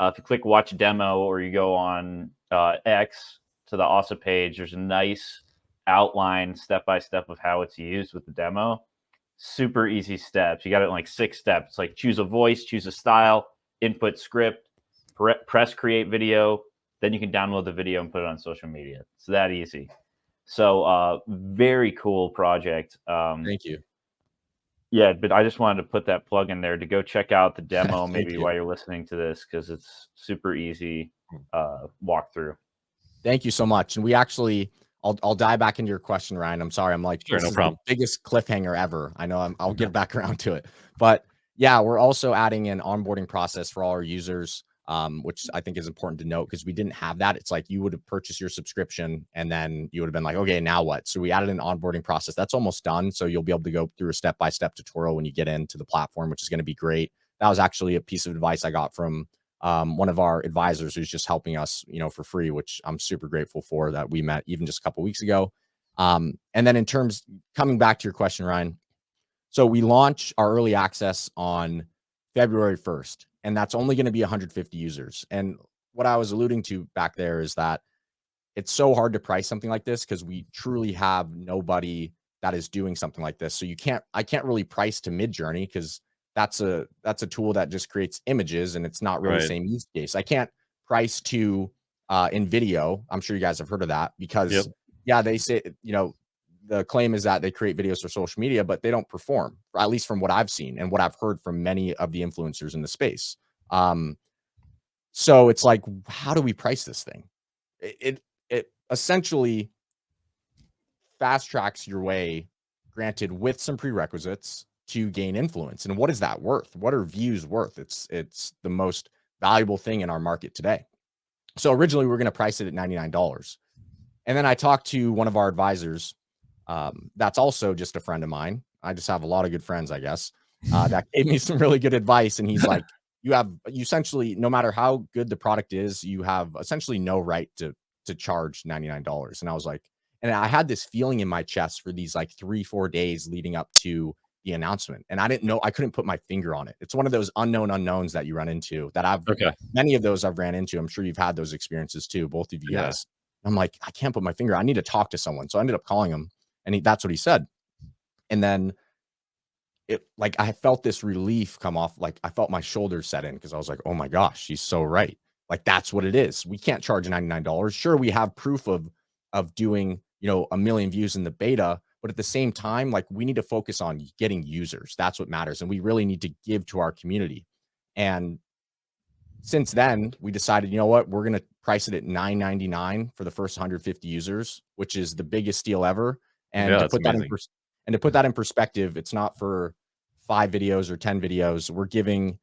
if you click Watch Demo or you go on X to the OSSA page, there's a nice outline step by step of how it's used with the demo. Super easy steps. You got it in like 6 steps. Like choose a voice, choose a style, input script, press create video. Then you can download the video and put it on social media. It's that easy. So very cool project. Thank you. Yeah, but I just wanted to put that plug in there to go check out the demo Thank maybe you. while you're listening to this because it's super easy walkthrough. Thank you so much. And we actually, I'll dive back into your question, Ryan. I'm sorry. I'm like, Sure, this no is the problem. biggest cliffhanger ever. I know I'll get back around to it, but yeah, we're also adding an onboarding process for all our users, which I think is important to note because we didn't have that. It's like you would have purchased your subscription and then you would have been like, okay, now what? So we added an onboarding process that's almost done. So you'll be able to go through a step-by-step tutorial when you get into the platform, which is going to be great. That was actually a piece of advice I got from one of our advisors who's just helping us, for free, which I'm super grateful for that we met even just a couple weeks ago. And then in terms coming back to your question, Ryan, so we launch our early access on February 1st, and that's only going to be 150 users. And what I was alluding to back there is that it's so hard to price something like this because we truly have nobody that is doing something like this. So I can't really price to Midjourney because that's a tool that just creates images and it's not really the Right. same use case. I can't price to in video. I'm sure you guys have heard of that Yep. because yeah, they say, the claim is that they create videos for social media, but they don't perform, at least from what I've seen and what I've heard from many of the influencers in the space. So it's like, how do we price this thing? It essentially fast tracks your way, granted with some prerequisites to gain influence. And what is that worth? What are views worth? It's the most valuable thing in our market today. So originally we are going to price it at $99. And then I talked to one of our advisors, that's also just a friend of mine. I just have a lot of good friends, I guess, that gave me some really good advice. And he's like, you essentially, no matter how good the product is, you have essentially no right to charge $99. And I was like, and I had this feeling in my chest for these like 3-4 days leading up to the announcement. And I didn't know, I couldn't put my finger on it. It's one of those unknown unknowns that you run into that Okay. many of those I've ran into. I'm sure you've had those experiences too, both of you Yeah. guys. I'm like, I can't put my finger. I need to talk to someone. So I ended up calling him, and that's what he said. And then like I felt this relief come off. Like I felt my shoulders set in because I was like, oh my gosh, she's so right. Like that's what it is. We can't charge $99. Sure, we have proof of doing, 1 million views in the beta, but at the same time, like we need to focus on getting users. That's what matters. And we really need to give to our community. And since then, we decided, you know what, we're going to price it at $9.99 for the first 150 users, which is the biggest deal ever. And Yeah, to that's put that in amazing. perspective, it's not for 5 videos or 10 videos. We're giving,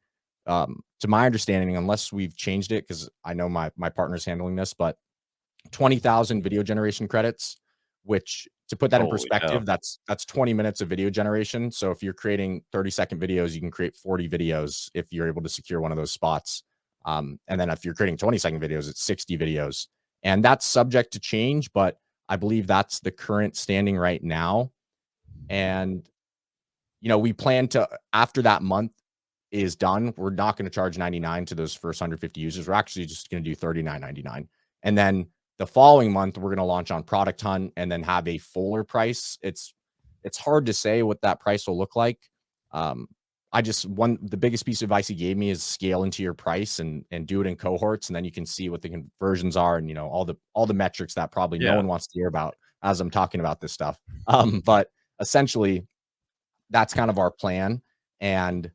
to my understanding, unless we've changed it, because I know my partner's handling this, but 20,000 video generation credits, which to put that in Holy cow. perspective, that's 20 minutes of video generation. So if you're creating 30-second videos, you can create 40 videos if you're able to secure one of those spots. And then if you're creating 20-second videos, it's 60 videos. And that's subject to change, but I believe that's the current standing right now. And, we plan to, after that month is done, we're not going to charge 99 to those first 150 users. We're actually just going to do 39.99. And then the following month, we're going to launch on Product Hunt and then have a fuller price. It's hard to say what that price will look like. The biggest piece of advice he gave me is scale into your price and do it in cohorts, and then you can see what the conversions are and all the metrics that probably no Yeah. one wants to hear about as I'm talking about this stuff. But essentially, that's kind of our plan. And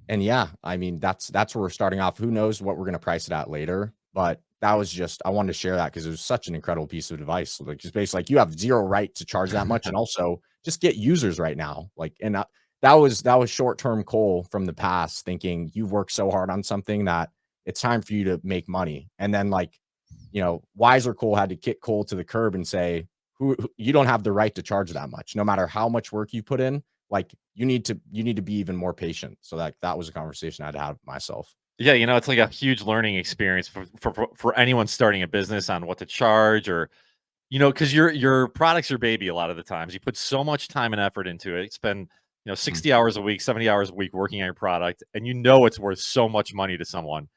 yeah, I mean, that's where we're starting off. Who knows what we're going to price it at later, but that was just, I wanted to share that because it was such an incredible piece of advice. Like just basically like you have zero right to charge that much. And also just get users right now. Like, and that was short-term Cole from the past thinking you've worked so hard on something that it's time for you to make money. And then like, wiser Cole had to kick Cole to the curb and say, who you don't have the right to charge that much, no matter how much work you put in. Like you need to be even more patient. So that was a conversation I had to have with myself. Yeah, it's like a huge learning experience for anyone starting a business on what to charge, or because your product's your baby a lot of the times. You put so much time and effort into it. Spend 60 hours a week, 70 hours a week working on your product, and it's worth so much money to someone.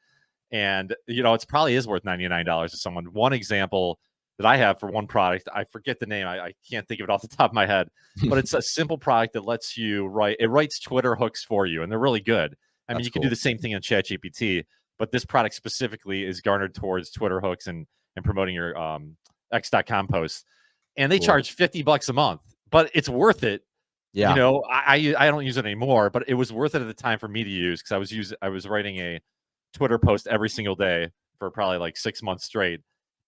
And it's probably is worth $99 to someone. One example that I have for one product, I forget the name. I can't think of it off the top of my head, but it's a simple product that lets you writes Twitter hooks for you, and they're really good. I mean, That's you can do cool. the same thing in ChatGPT, but this product specifically is garnered towards Twitter hooks and promoting your X.com posts. And they Cool. charge $50 a month, but it's worth it. Yeah. I don't use it anymore, but it was worth it at the time for me to use because I was writing a Twitter post every single day for probably like 6 months straight.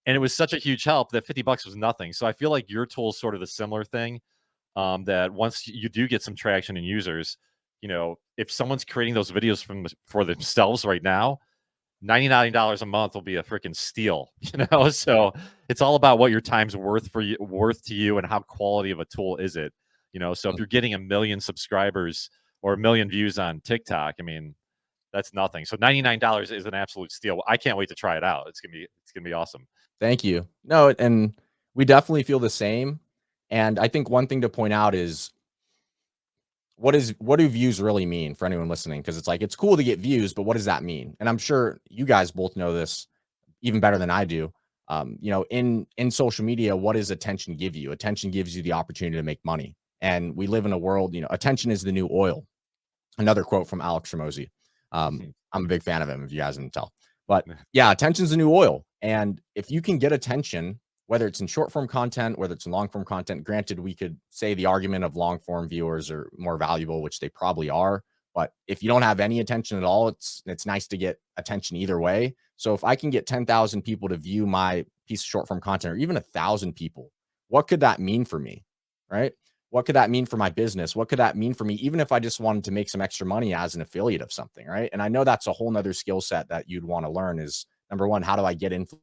And it was such a huge help that $50 was nothing. So I feel like your tool is sort of the similar thing. That once you do get some traction and users, if someone's creating those videos for themselves right now, $99 a month will be a freaking steal, So it's all about what your time's worth to you and how quality of a tool is it, So if you're getting 1 million subscribers or 1 million views on TikTok, I mean, that's nothing. So $99 is an absolute steal. I can't wait to try it out. It's gonna be awesome. Thank you. No, and we definitely feel the same. And I think one thing to point out is what do views really mean for anyone listening? Because it's like it's cool to get views, but what does that mean? And I'm sure you guys both know this even better than I do. In social media, what does attention give you? Attention gives you the opportunity to make money. And we live in a world, attention is the new oil. Another quote from Alex Ramosi. I'm a big fan of him, if you guys didn't tell. But yeah, attention's the new oil. And if you can get attention whether it's in short form content, whether it's in long form content. Granted, we could say the argument of long form viewers are more valuable, which they probably are. But if you don't have any attention at all, it's nice to get attention either way. So if I can get 10,000 people to view my piece of short form content, or even 1,000 people, what could that mean for me? Right? What could that mean for my business? What could that mean for me, even if I just wanted to make some extra money as an affiliate of something? Right. And I know that's a whole nother skill set that you'd want to learn is number one, how do I get influence?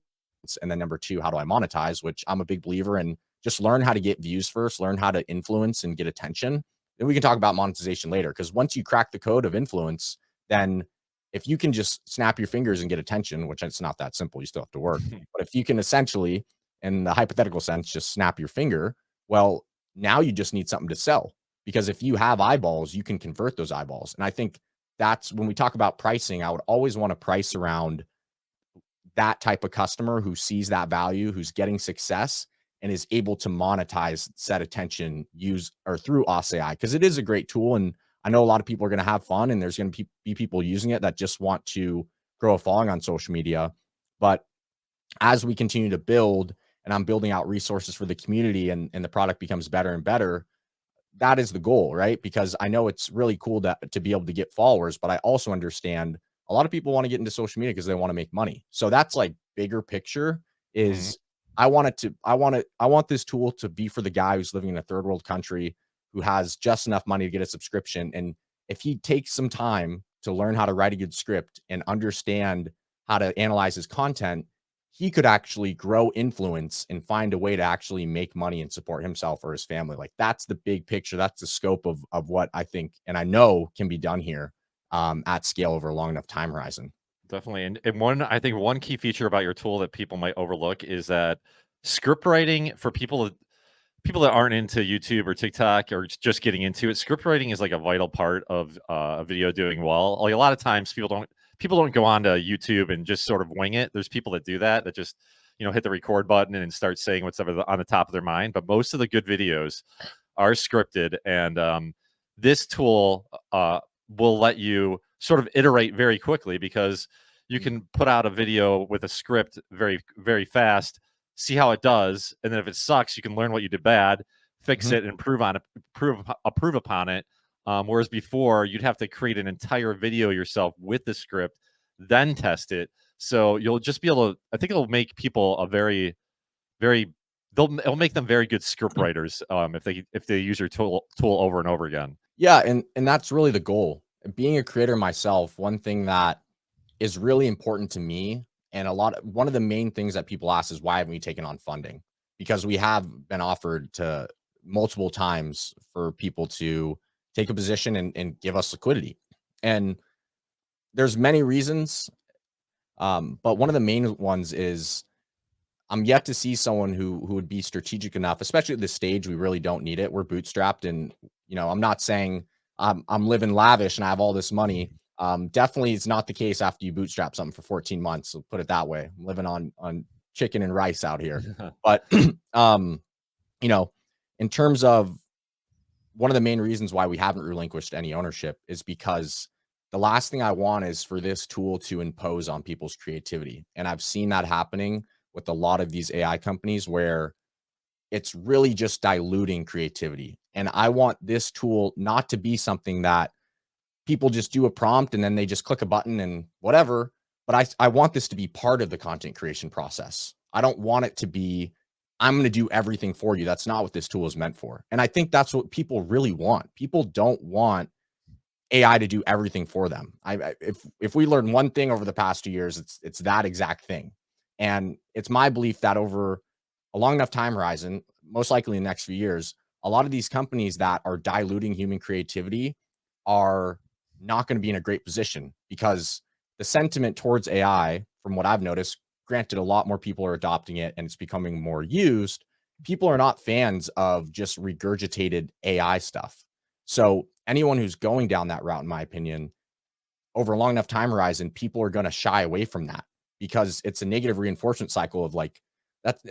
And then number two, how do I monetize? Which I'm a big believer in. Just learn how to get views first, learn how to influence and get attention. Then we can talk about monetization later. Because once you crack the code of influence, then if you can just snap your fingers and get attention, which it's not that simple, you still have to work. But if you can essentially, in the hypothetical sense, just snap your finger, well, now you just need something to sell. Because if you have eyeballs, you can convert those eyeballs. And I think that's when we talk about pricing, I would always want to price around that type of customer who sees that value, who's getting success and is able to monetize said attention use or through OSSA.AI, because it is a great tool. And I know a lot of people are going to have fun and there's going to be people using it that just want to grow a following on social media. But as we continue to build and I'm building out resources for the community and the product becomes better and better, that is the goal, right? Because I know it's really cool to be able to get followers, but I also understand a lot of people want to get into social media because they want to make money. So that's like bigger picture Mhm. is I want this tool to be for the guy who's living in a third world country who has just enough money to get a subscription. And if he takes some time to learn how to write a good script and understand how to analyze his content, he could actually grow influence and find a way to actually make money and support himself or his family. Like that's the big picture. That's the scope of what I think and I know can be done here at scale over a long enough time horizon. Definitely. And I think one key feature about your tool that people might overlook is that script writing for people that aren't into YouTube or TikTok or just getting into it, script writing is like a vital part of a video doing well. Like a lot of times people don't go on to YouTube and just sort of wing it. There's people that do that just hit the record button and start saying what's ever on the top of their mind. But most of the good videos are scripted, and this tool will let you sort of iterate very quickly because you can put out a video with a script very very fast, see how it does, and then if it sucks, you can learn what you did bad, fix Mhm. it, and improve upon it. Whereas before, you'd have to create an entire video yourself with the script, then test it. So you'll just be able to. I think it'll make people a very. It'll make them very good script writers if they use your tool over and over again. Yeah, and that's really the goal. Being a creator myself, one thing that is really important to me and one of the main things that people ask is why haven't we taken on funding? Because we have been offered to multiple times for people to take a position and give us liquidity. And there's many reasons. But one of the main ones is I'm yet to see someone who would be strategic enough, especially at this stage. We really don't need it. We're bootstrapped, and I'm not saying I'm living lavish and I have all this money. Definitely, it's not the case after you bootstrap something for 14 months. So put it that way. I'm living on chicken and rice out here. But um, you know, in terms of one of the main reasons why we haven't relinquished any ownership is because the last thing I want is for this tool to impose on people's creativity. And I've seen that happening with a lot of these AI companies where it's really just diluting creativity. And I want this tool not to be something that people just do a prompt and then they just click a button and whatever. But I want this to be part of the content creation process. I don't want it to be, I'm going to do everything for you. That's not what this tool is meant for. And I think that's what people really want. People don't want AI to do everything for them. If we learn one thing over the past 2 years, it's that exact thing. And it's my belief that over a long enough time horizon, most likely in the next few years, a lot of these companies that are diluting human creativity are not going to be in a great position because the sentiment towards AI, from what I've noticed, granted, a lot more people are adopting it and it's becoming more used. People are not fans of just regurgitated AI stuff. So anyone who's going down that route, in my opinion, over a long enough time horizon, people are going to shy away from that because it's a negative reinforcement cycle of like that's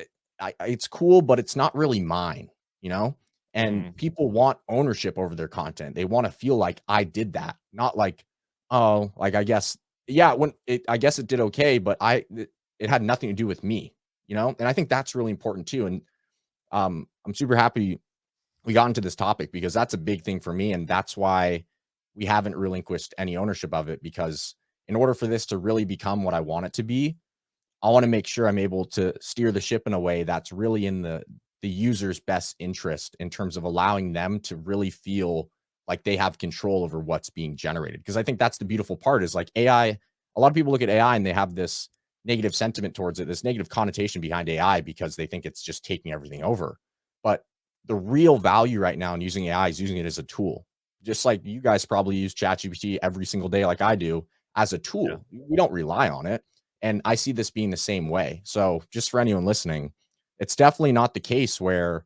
it's cool, but it's not really mine, you know. And Mm. people want ownership over their content. They want to feel like I did that, not like oh, like I guess yeah, when I guess it did okay, but it had nothing to do with me, you know? And I think that's really important too. And I'm super happy we got into this topic because that's a big thing for me. And that's why we haven't relinquished any ownership of it, because in order for this to really become what I want it to be, I want to make sure I'm able to steer the ship in a way that's really in the user's best interest in terms of allowing them to really feel like they have control over what's being generated. Because I think that's the beautiful part is like AI, a lot of people look at AI and they have this negative sentiment towards it, this negative connotation behind AI because they think it's just taking everything over. But the real value right now in using AI is using it as a tool. Just like you guys probably use ChatGPT every single day, like I do, as a Yeah. tool. We don't rely on it. And I see this being the same way. So just for anyone listening, it's definitely not the case where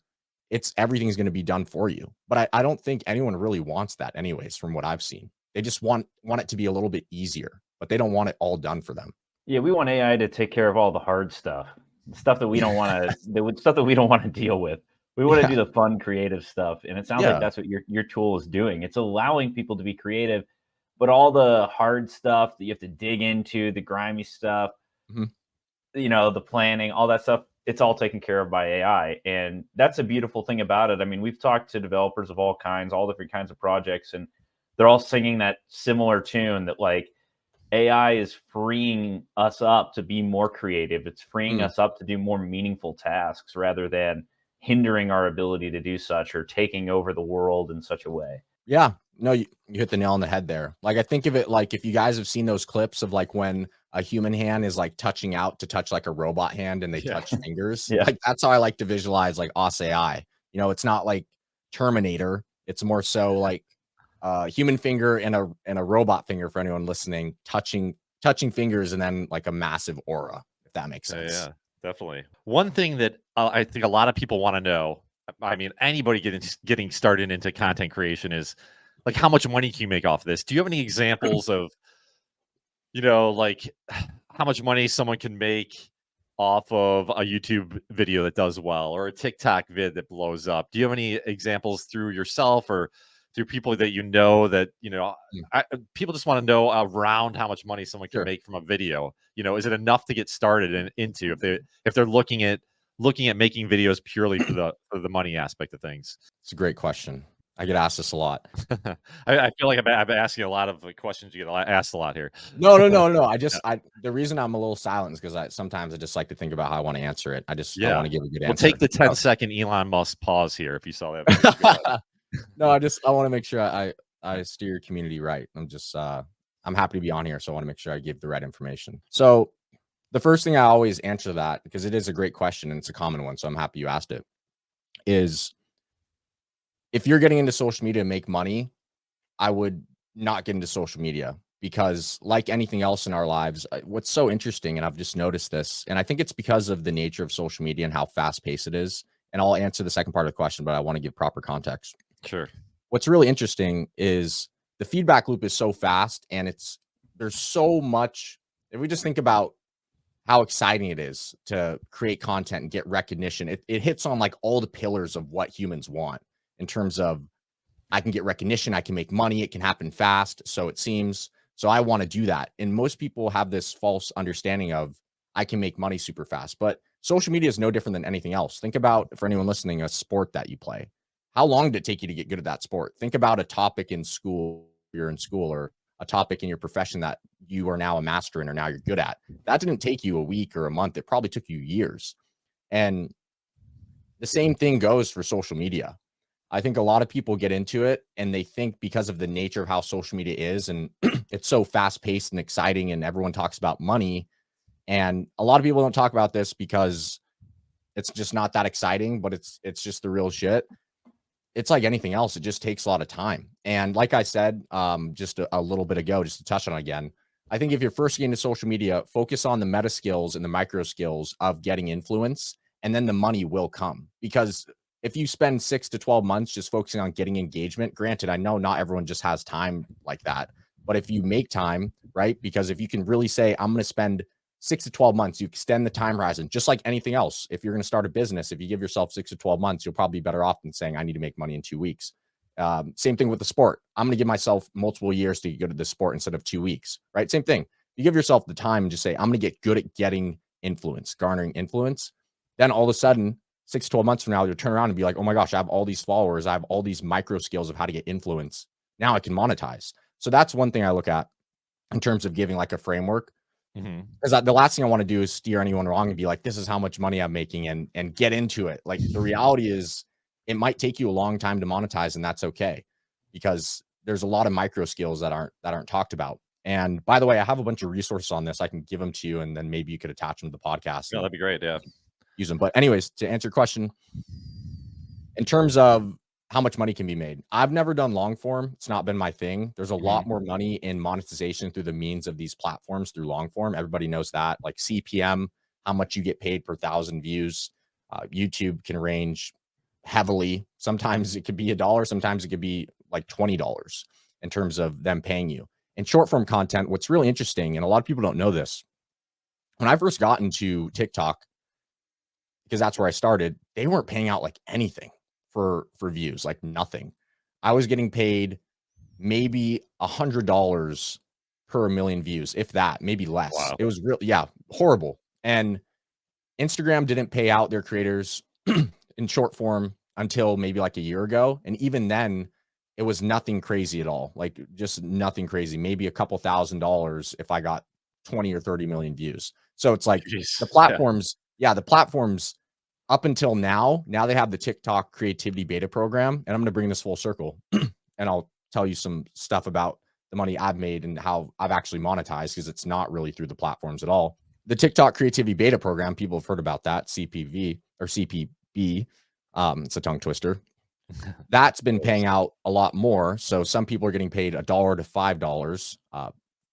it's everything's going to be done for you. But I don't think anyone really wants that anyways, from what I've seen. They just want it to be a little bit easier, but they don't want it all done for them. Yeah, we want AI to take care of all the hard stuff, stuff that we don't want to, stuff that we don't want to deal with. We want to do Yeah. the fun, creative stuff, and it sounds like Yeah. that's what your tool is doing. It's allowing people to be creative, but all the hard stuff that you have to dig into, the grimy stuff, Mhm. the planning, all that stuff, it's all taken care of by AI, and that's a beautiful thing about it. I mean, we've talked to developers of all kinds, all different kinds of projects, and they're all singing that similar tune that like AI is freeing us up to be more creative. It's freeing Mm. us up to do more meaningful tasks rather than hindering our ability to do such or taking over the world in such a way. Yeah. No, you hit the nail on the head there. Like I think of it like if you guys have seen those clips of like when a human hand is like touching out to touch like a robot hand and they Yeah. touch fingers. Yeah. Like that's how I like to visualize like OSSA.AI. You know, it's not like Terminator. It's more so like human finger and a robot finger for anyone listening, touching fingers and then like a massive aura, if that makes Yeah, sense. yeah, definitely. One thing that I think a lot of people want to know, I mean, anybody getting started into content creation is like, how much money can you make off this? Do you have any examples of, like how much money someone can make off of a YouTube video that does well or a TikTok vid that blows up? Do you have any examples through yourself or through people that that, Mm. people just want to know around how much money someone can Sure. make from a video? Is it enough to get started into if they're looking at making videos purely for the money aspect of things? It's a great question. I get asked this a lot. I feel like I'm asking a lot of questions you get asked a lot here. No. Yeah. The reason I'm a little silent is because sometimes I just like to think about how I want to answer it. I Yeah. want to give a good We'll answer. take the 10-second Elon Musk pause here if you saw that video. Go ahead. No, I want to make sure I steer your community right. I'm happy to be on here, so I want to make sure I give the right information. So the first thing I always answer that, because it is a great question and it's a common one, so I'm happy you asked it, is if you're getting into social media to make money, I would not get into social media because, like anything else in our lives, what's so interesting, and I've just noticed this, and I think it's because of the nature of social media and how fast paced it is. And I'll answer the second part of the question, but I want to give proper context. Sure. What's really interesting is the feedback loop is so fast, and there's so much. If we just think about how exciting it is to create content and get recognition, it hits on like all the pillars of what humans want in terms of I can get recognition, I can make money, it can happen fast, so it seems. So I want to do that. And most people have this false understanding of I can make money super fast. But social media is no different than anything else. Think about, for anyone listening, a sport that you play. How long did it take you to get good at that sport? Think about a topic in school, you're in school, or a topic in your profession that you are now a master in or now you're good at. That didn't take you a week or a month. It probably took you years. And the same thing goes for social media. I think a lot of people get into it and they think because of the nature of how social media is and it's so fast paced and exciting and everyone talks about money. And a lot of people don't talk about this because it's just not that exciting, but it's just the real shit. It's like anything else. It just takes a lot of time. And like I said, just a little bit ago, just to touch on it again, I think if you're first getting into social media, focus on the meta skills and the micro skills of getting influence, and then the money will come. Because if you spend 6 to 12 months just focusing on getting engagement, granted, I know not everyone just has time like that, but if you make time, right? Because if you can really say, I'm going to spend 6 to 12 months, you extend the time horizon, just like anything else. If you're going to start a business, if you give yourself 6 to 12 months, you'll probably be better off than saying, I need to make money in 2 weeks. Same thing with the sport. I'm going to give myself multiple years to get good at this sport instead of 2 weeks, right? Same thing. You give yourself the time and just say, I'm going to get good at getting influence, garnering influence. Then all of a sudden, 6 to 12 months from now, you'll turn around and be like, oh my gosh, I have all these followers. I have all these micro skills of how to get influence. Now I can monetize. So that's one thing I look at in terms of giving like a framework. Because the last thing I want to do is steer anyone wrong and be like, this is how much money I'm making and get into it. Like the reality is it might take you a long time to monetize, and that's okay, because there's a lot of micro skills that aren't talked about. And by the way, I have a bunch of resources on this. I can give them to you, and then maybe you could attach them to the podcast. Yeah, that'd be great. Yeah. Use them. But anyways, to answer your question, in terms of how much money can be made, I've never done long form. It's not been my thing. There's a lot more money in monetization through the means of these platforms through long form. Everybody knows that, like CPM, how much you get paid per 1,000 views. YouTube can range heavily. Sometimes it could be $1. Sometimes it could be like $20 in terms of them paying you. And short form content, what's really interesting, and a lot of people don't know this, when I first got into TikTok, because that's where I started, they weren't paying out like anything for views, like nothing. I was getting paid maybe $100 per 1,000,000 views, if that, maybe less. Wow. It was real, yeah, horrible. And Instagram didn't pay out their creators in short form until maybe like a year ago. And even then, it was nothing crazy at all. Like just nothing crazy. Maybe a couple $1,000s if I got 20 or 30 million views. So it's like Jeez. the platforms, the platforms up until now they have the TikTok creativity beta program. And I'm going to bring this full circle and I'll tell you some stuff about the money I've made and how I've actually monetized, because it's not really through the platforms at all. The TikTok creativity beta program, people have heard about that, CPV or CPB. It's a tongue twister. That's been paying out a lot more. So some people are getting paid $1 to $5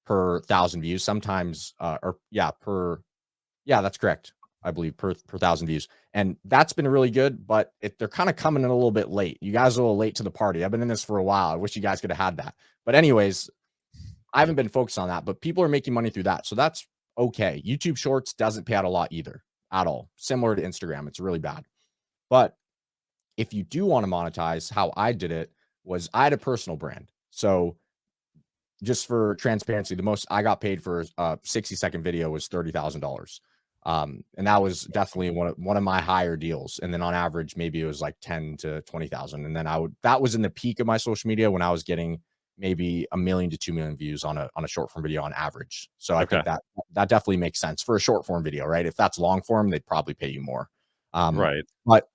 per 1,000 views. Sometimes, that's correct. I believe per 1,000 views. And that's been really good, but they're kind of coming in a little bit late. You guys are a little late to the party. I've been in this for a while. I wish you guys could have had that. But anyways, I haven't been focused on that, but people are making money through that. So that's okay. YouTube Shorts doesn't pay out a lot either at all. Similar to Instagram. It's really bad. But if you do want to monetize, how I did it was I had a personal brand. So just for transparency, the most I got paid for a 60-second video was $30,000. And that was definitely one of my higher deals. And then on average, maybe it was like 10 to 20,000. And then that was in the peak of my social media when I was getting maybe 1 million to 2 million views on a short form video on average. So I think that definitely makes sense for a short form video, right? If that's long form, they'd probably pay you more. Right. But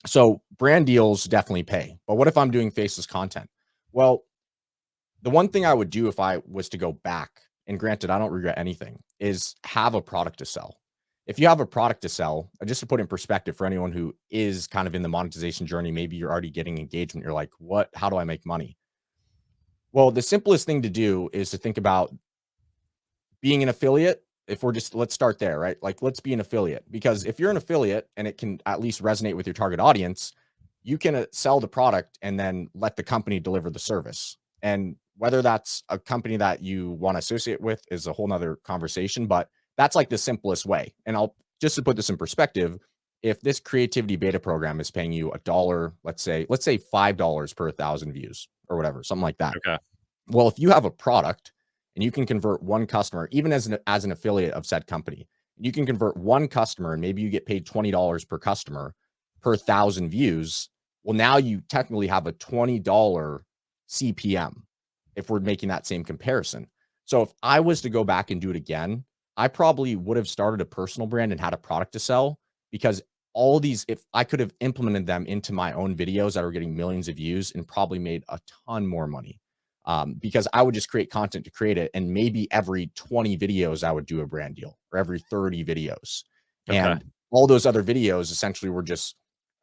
so brand deals definitely pay. But what if I'm doing faceless content? Well, the one thing I would do if I was to go back, and granted, I don't regret anything, is have a product to sell. If you have a product to sell, just to put in perspective for anyone who is kind of in the monetization journey, maybe you're already getting engagement. You're like, how do I make money? Well, the simplest thing to do is to think about being an affiliate. If let's start there, right? Like, let's be an affiliate, because if you're an affiliate and it can at least resonate with your target audience, you can sell the product and then let the company deliver the service. And whether that's a company that you want to associate with is a whole nother conversation, but that's like the simplest way. And I'll just to put this in perspective, if this creativity beta program is paying you $1, let's say $5 per 1,000 views or whatever, something like that. Okay. Well, if you have a product and you can convert one customer, even as an affiliate of said company, you can convert one customer and maybe you get paid $20 per customer per 1,000 views. Well, now you technically have a $20 CPM if we're making that same comparison. So if I was to go back and do it again, I probably would have started a personal brand and had a product to sell, because all these, if I could have implemented them into my own videos that are getting millions of views and probably made a ton more money. Because I would just create content to create it. And maybe every 20 videos, I would do a brand deal, or every 30 videos. Okay. And all those other videos essentially were just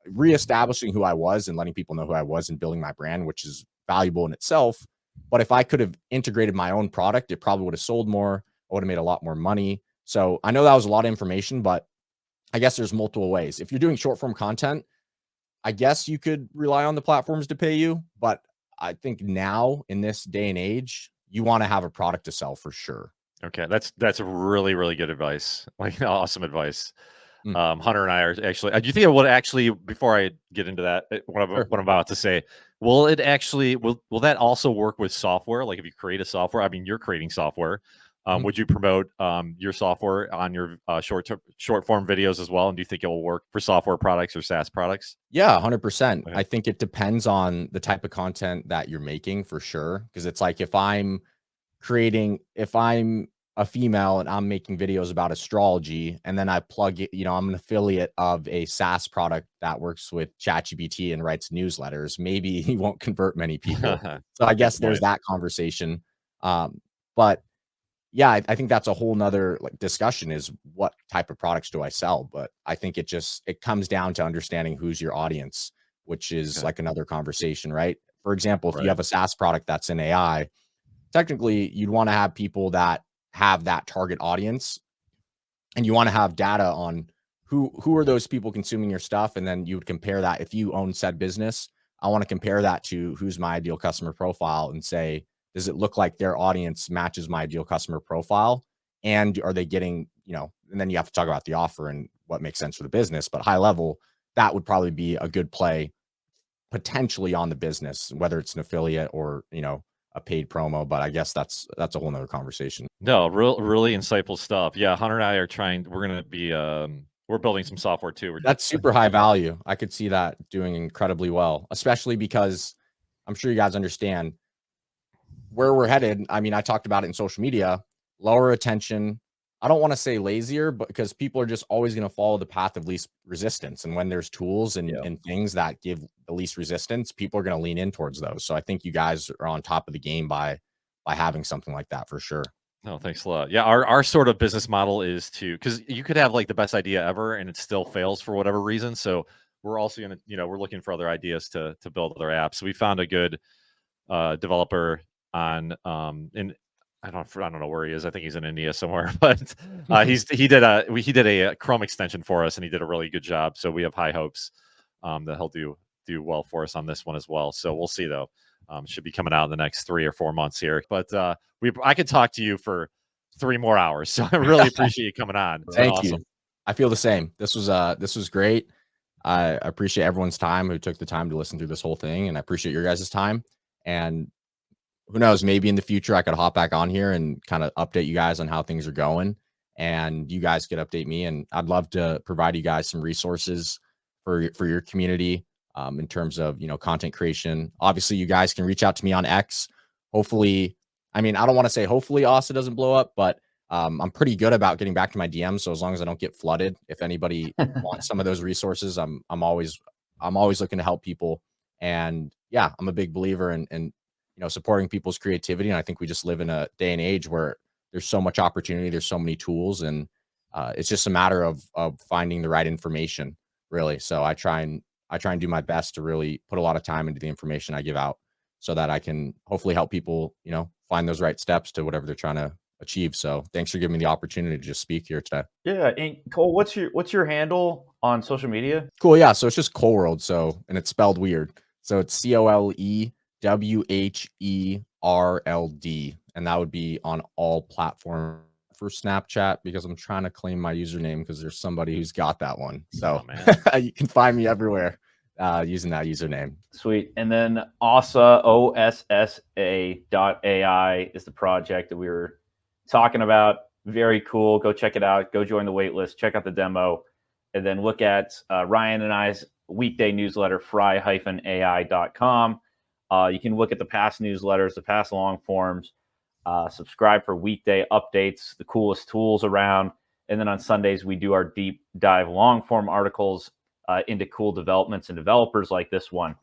reestablishing who I was and letting people know who I was and building my brand, which is valuable in itself. But if I could have integrated my own product, it probably would have sold more. I would have made a lot more money. So I know that was a lot of information, but I guess there's multiple ways. If you're doing short form content, I guess you could rely on the platforms to pay you. But I think now in this day and age, you want to have a product to sell for sure. Okay. That's really, really good advice. Like awesome advice. Hunter and I are actually, do you think it would actually, before I get into that, what I'm about to say, will it actually, will that also work with software? Like if you create a software, I mean, you're creating software. Would you promote your software on your short form videos as well? And do you think it will work for software products or SaaS products? Yeah, 100%. Okay. I think it depends on the type of content that you're making for sure. Because it's like if I'm a female and I'm making videos about astrology and then I plug it, I'm an affiliate of a SaaS product that works with ChatGPT and writes newsletters, maybe he won't convert many people. So I Good guess there's point. that conversation. But yeah, I think that's a whole nother like discussion is what type of products do I sell? But I think it comes down to understanding who's your audience, which is Okay. like another conversation, right? For example, if you Right. have a SaaS product that's in AI, technically you'd want to have people that have that target audience and you want to have data on who are those people consuming your stuff. And then you would compare that if you own said business, I want to compare that to who's my ideal customer profile and say, does it look like their audience matches my ideal customer profile? And are they getting, and then you have to talk about the offer and what makes sense for the business. But high level, that would probably be a good play potentially on the business, whether it's an affiliate or, a paid promo. But I guess that's a whole nother conversation. No, really insightful stuff. Yeah, Hunter and I are we're going to be, we're building some software too. That's super high value. I could see that doing incredibly well, especially because I'm sure you guys understand where we're headed. I mean, I talked about it in social media, lower attention. I don't want to say lazier, but because people are just always going to follow the path of least resistance. And when there's tools and things that give the least resistance, people are going to lean in towards those. So I think you guys are on top of the game by having something like that for sure. No, thanks a lot. Yeah, our sort of business model is because you could have like the best idea ever and it still fails for whatever reason. So we're also gonna, we're looking for other ideas to build other apps. So we found a good developer on in I don't know where he is. I think he's in India somewhere, but he did a Chrome extension for us and he did a really good job. So we have high hopes that he'll do well for us on this one as well. So we'll see though. Should be coming out in the next 3 or 4 months here. But I could talk to you for 3 more hours. So I really appreciate you coming on. It's been Thank you. awesome. I feel the same. This was great. I appreciate everyone's time who took the time to listen through this whole thing, and I appreciate your guys' time. And who knows, maybe in the future I could hop back on here and kind of update you guys on how things are going, and you guys could update me. And I'd love to provide you guys some resources for your community in terms of content creation. Obviously, you guys can reach out to me on X. Hopefully, I mean, I don't want to say hopefully OSSA doesn't blow up, but I'm pretty good about getting back to my DMs. So as long as I don't get flooded, if anybody wants some of those resources, I'm always looking to help people. And yeah, I'm a big believer in supporting people's creativity. And I think we just live in a day and age where there's so much opportunity, there's so many tools, and it's just a matter of finding the right information, really. So I try and do my best to really put a lot of time into the information I give out so that I can hopefully help people, find those right steps to whatever they're trying to achieve. So thanks for giving me the opportunity to just speak here today. Yeah. And Cole, what's your handle on social media? Cool. Yeah. So it's just Coleworld. So, and it's spelled weird. So it's COLEWHERLD. And that would be on all platforms for Snapchat because I'm trying to claim my username because there's somebody who's got that one. So you can find me everywhere using that username. Sweet. And then OSSA.AI is the project that we were talking about. Very cool. Go check it out. Go join the waitlist. Check out the demo. And then look at Ryan and I's weekday newsletter, fry-ai.com. You can look at the past newsletters, the past long forms. Subscribe for weekday updates, the coolest tools around. And then on Sundays, we do our deep dive long form articles into cool developments and developers like this one.